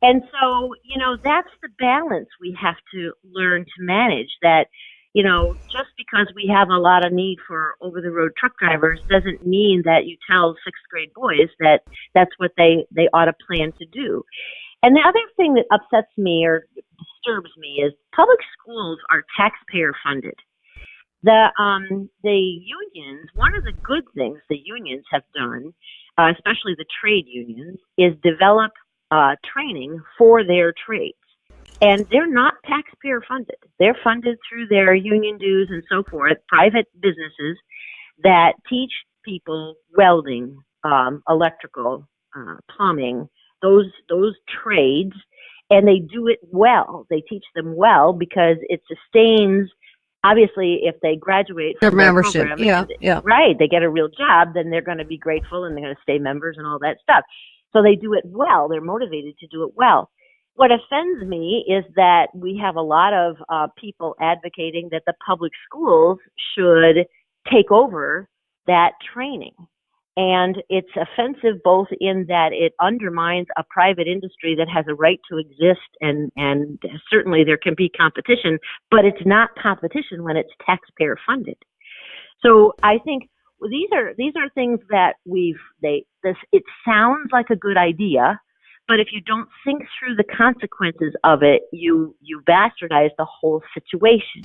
And so, you know, that's the balance we have to learn to manage. That, you know, just because we have a lot of need for over-the-road truck drivers doesn't mean that you tell sixth grade boys that that's what they ought to plan to do. And the other thing that upsets me or disturbs me is public schools are taxpayer funded. The unions, one of the good things the unions have done, especially the trade unions, is develop training for their trades. And they're not taxpayer funded. They're funded through their union dues and so forth, private businesses that teach people welding, electrical, plumbing, those trades, and they do it well. They teach them well because it sustains. Obviously, if they graduate from their membership, program, right, they get a real job, then they're going to be grateful and they're going to stay members and all that stuff. So they do it well. They're motivated to do it well. What offends me is that we have a lot of people advocating that the public schools should take over that training. And it's offensive both in that it undermines a private industry that has a right to exist, and certainly there can be competition, but it's not competition when it's taxpayer funded. So I think these are things that it sounds like a good idea, but if you don't think through the consequences of it, you bastardize the whole situation.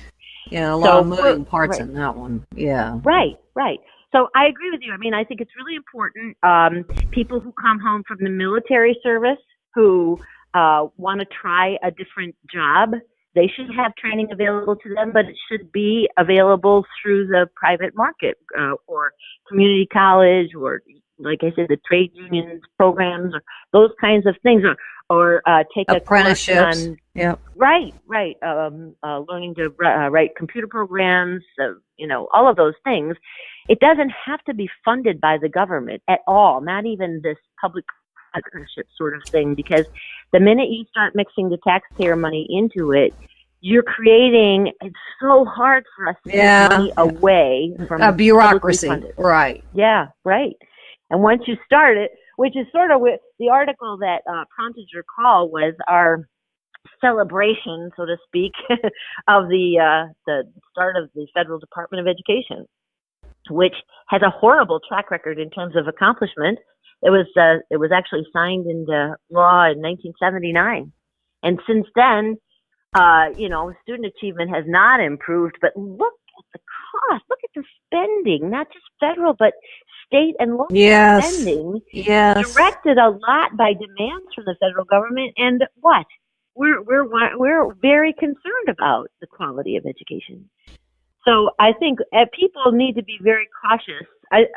Yeah, a lot of moving parts in that one. Yeah. Right. So I agree with you. I mean, I think it's really important. People who come home from the military service who want to try a different job, they should have training available to them, but it should be available through the private market or community college or, like I said, the trade unions programs or those kinds of things, or take a course on Yep. Right. Learning to write computer programs, all of those things. It doesn't have to be funded by the government at all, not even this public partnership sort of thing, because the minute you start mixing the taxpayer money into it, you're creating, it's so hard for us to take money away from a bureaucracy. Right. Yeah, right. And once you start it, which is sort of what the article that prompted your call was, our celebration, so to speak, of the start of the Federal Department of Education, which has a horrible track record in terms of accomplishment. It was actually signed into law in 1979, and since then, student achievement has not improved. But look at the cost. Look at the spending, not just federal, but state and local spending. Yes. Directed a lot by demands from the federal government, and what? We're very concerned about the quality of education. So I think people need to be very cautious.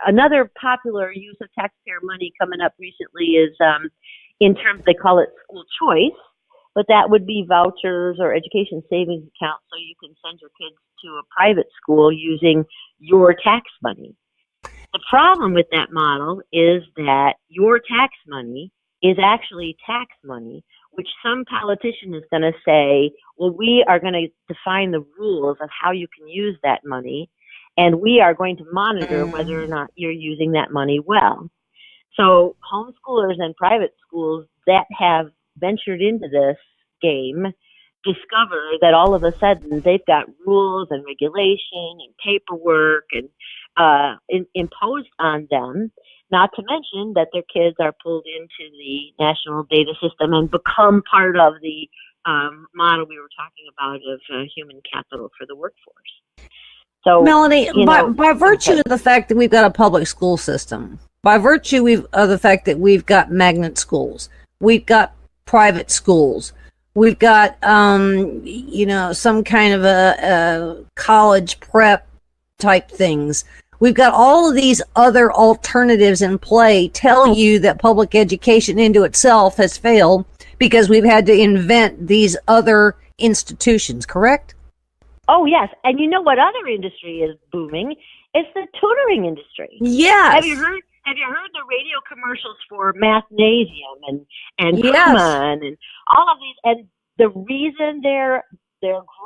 Another popular use of taxpayer money coming up recently is in terms, they call it school choice, but that would be vouchers or education savings accounts, so you can send your kids to a private school using your tax money. The problem with that model is that your tax money is actually tax money, which some politician is going to say, well, we are going to define the rules of how you can use that money, and we are going to monitor whether or not you're using that money well. So homeschoolers and private schools that have ventured into this game discover that all of a sudden they've got rules and regulation and paperwork and imposed on them, not to mention that their kids are pulled into the national data system and become part of the model we were talking about of human capital for the workforce. So, Melanie, by virtue of the fact that we've got a public school system, by virtue of the fact that we've got magnet schools, we've got private schools, we've got, some kind of a college prep type things. We've got all of these other alternatives in play tell you that public education into itself has failed because we've had to invent these other institutions, correct? Oh, yes. And you know what other industry is booming? It's the tutoring industry. Yes. Have you heard the radio commercials for Mathnasium and Kumon and all of these? And the reason they're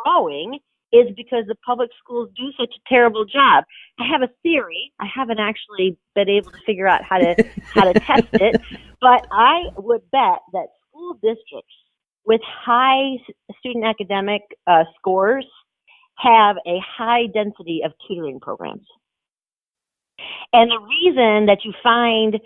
growing is because the public schools do such a terrible job. I have a theory. I haven't actually been able to figure out how to test it, but I would bet that school districts with high student academic scores have a high density of tutoring programs. And the reason that you find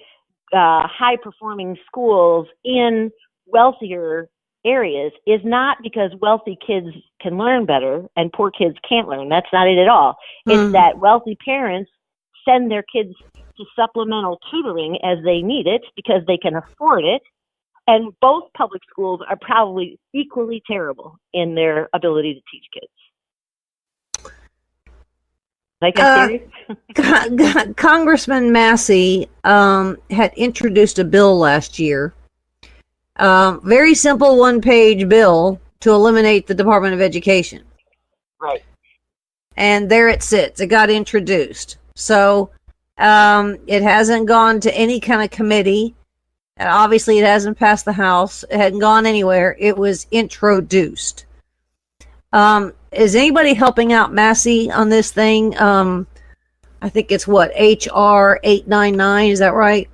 high-performing schools in wealthier areas is not because wealthy kids can learn better and poor kids can't learn. That's not it at all. It's that wealthy parents send their kids to supplemental tutoring as they need it because they can afford it. And both public schools are probably equally terrible in their ability to teach kids. Congressman Massey had introduced a bill last year. Very simple one-page bill to eliminate the Department of Education. Right. And there it sits. It got introduced. So it hasn't gone to any kind of committee. And obviously, it hasn't passed the House. It hadn't gone anywhere. It was introduced. Is anybody helping out Massey on this thing? I think it's HR 899. Is that right?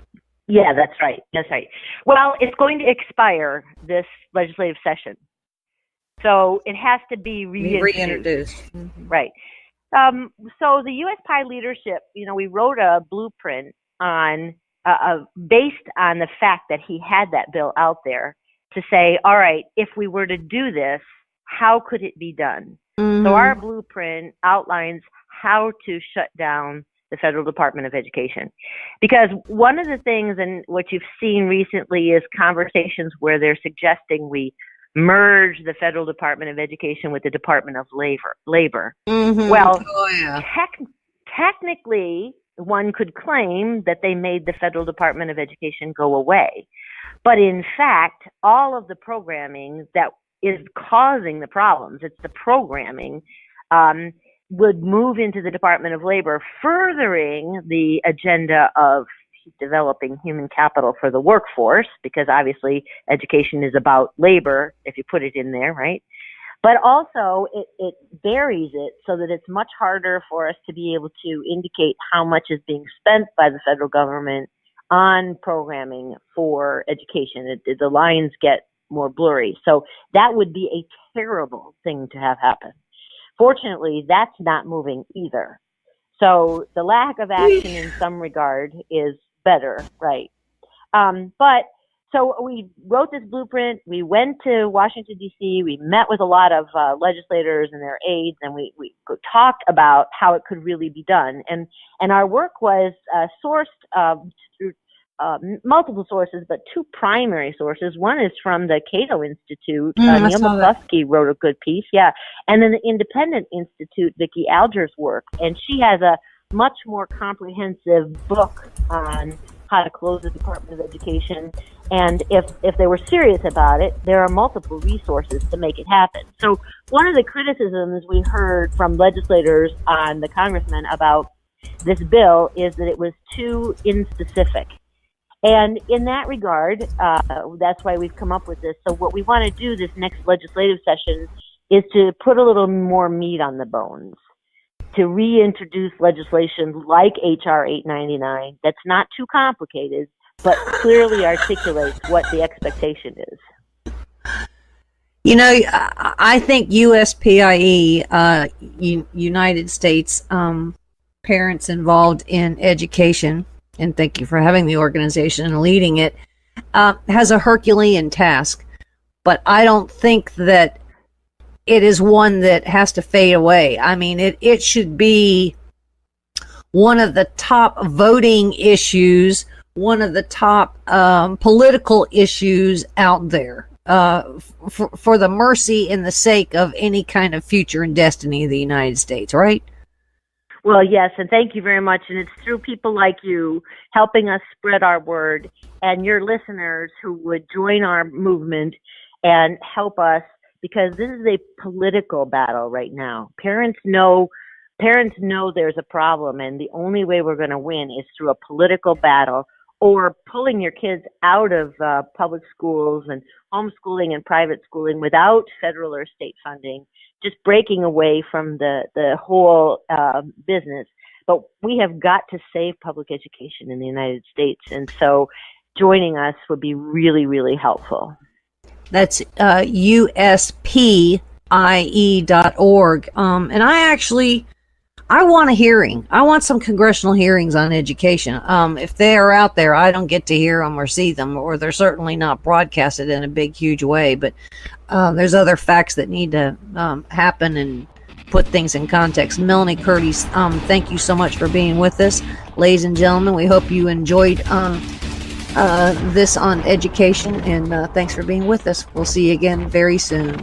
Yeah, that's right. That's right. Well, it's going to expire this legislative session. So it has to be reintroduced. Mm-hmm. Right. So the U.S. PI leadership, we wrote a blueprint on based on the fact that he had that bill out there to say, all right, if we were to do this, how could it be done? Mm-hmm. So our blueprint outlines how to shut down the Federal Department of Education. Because one of the things, and what you've seen recently, is conversations where they're suggesting we merge the Federal Department of Education with the Department of Labor. Mm-hmm. Well, yeah. Technically, one could claim that they made the Federal Department of Education go away. But in fact, all of the programming that is causing the problems. It's the programming, would move into the Department of Labor, furthering the agenda of developing human capital for the workforce, because obviously education is about labor, if you put it in there, right? But also it buries it so that it's much harder for us to be able to indicate how much is being spent by the federal government on programming for education. The lines get more blurry. So that would be a terrible thing to have happen. Fortunately, that's not moving either. So the lack of action in some regard is better, right? But so we wrote this blueprint. We went to Washington, D.C. We met with a lot of legislators and their aides, and we talked about how it could really be done. And our work was sourced through multiple sources, but two primary sources. One is from the Cato Institute. Neil McCluskey wrote a good piece, and then the Independent Institute, Vicki Alger's work. And she has a much more comprehensive book on how to close the Department of Education. And if they were serious about it, there are multiple resources to make it happen. So one of the criticisms we heard from legislators on the congressmen about this bill is that it was too inspecific. And in that regard, that's why we've come up with this. So what we want to do this next legislative session is to put a little more meat on the bones, to reintroduce legislation like H.R. 899 that's not too complicated, but clearly articulates what the expectation is. You know, I think USPIE, United States Parents Involved in Education, and thank you for having the organization and leading it, has a Herculean task. But I don't think that it is one that has to fade away. I mean, it should be one of the top voting issues, one of the top political issues out there for the mercy and the sake of any kind of future and destiny of the United States, right? Well, yes, and thank you very much. And it's through people like you helping us spread our word and your listeners who would join our movement and help us, because this is a political battle right now. Parents know there's a problem, and the only way we're going to win is through a political battle, or pulling your kids out of public schools and homeschooling and private schooling without federal or state funding, just breaking away from the whole business. But we have got to save public education in the United States, and so joining us would be really, really helpful. That's uspie.org. And I want a hearing. I want some congressional hearings on education. If they are out there, I don't get to hear them or see them, or they're certainly not broadcasted in a big, huge way. But there's other facts that need to happen and put things in context. Melanie Kurdys, thank you so much for being with us. Ladies and gentlemen, we hope you enjoyed this on education, and thanks for being with us. We'll see you again very soon.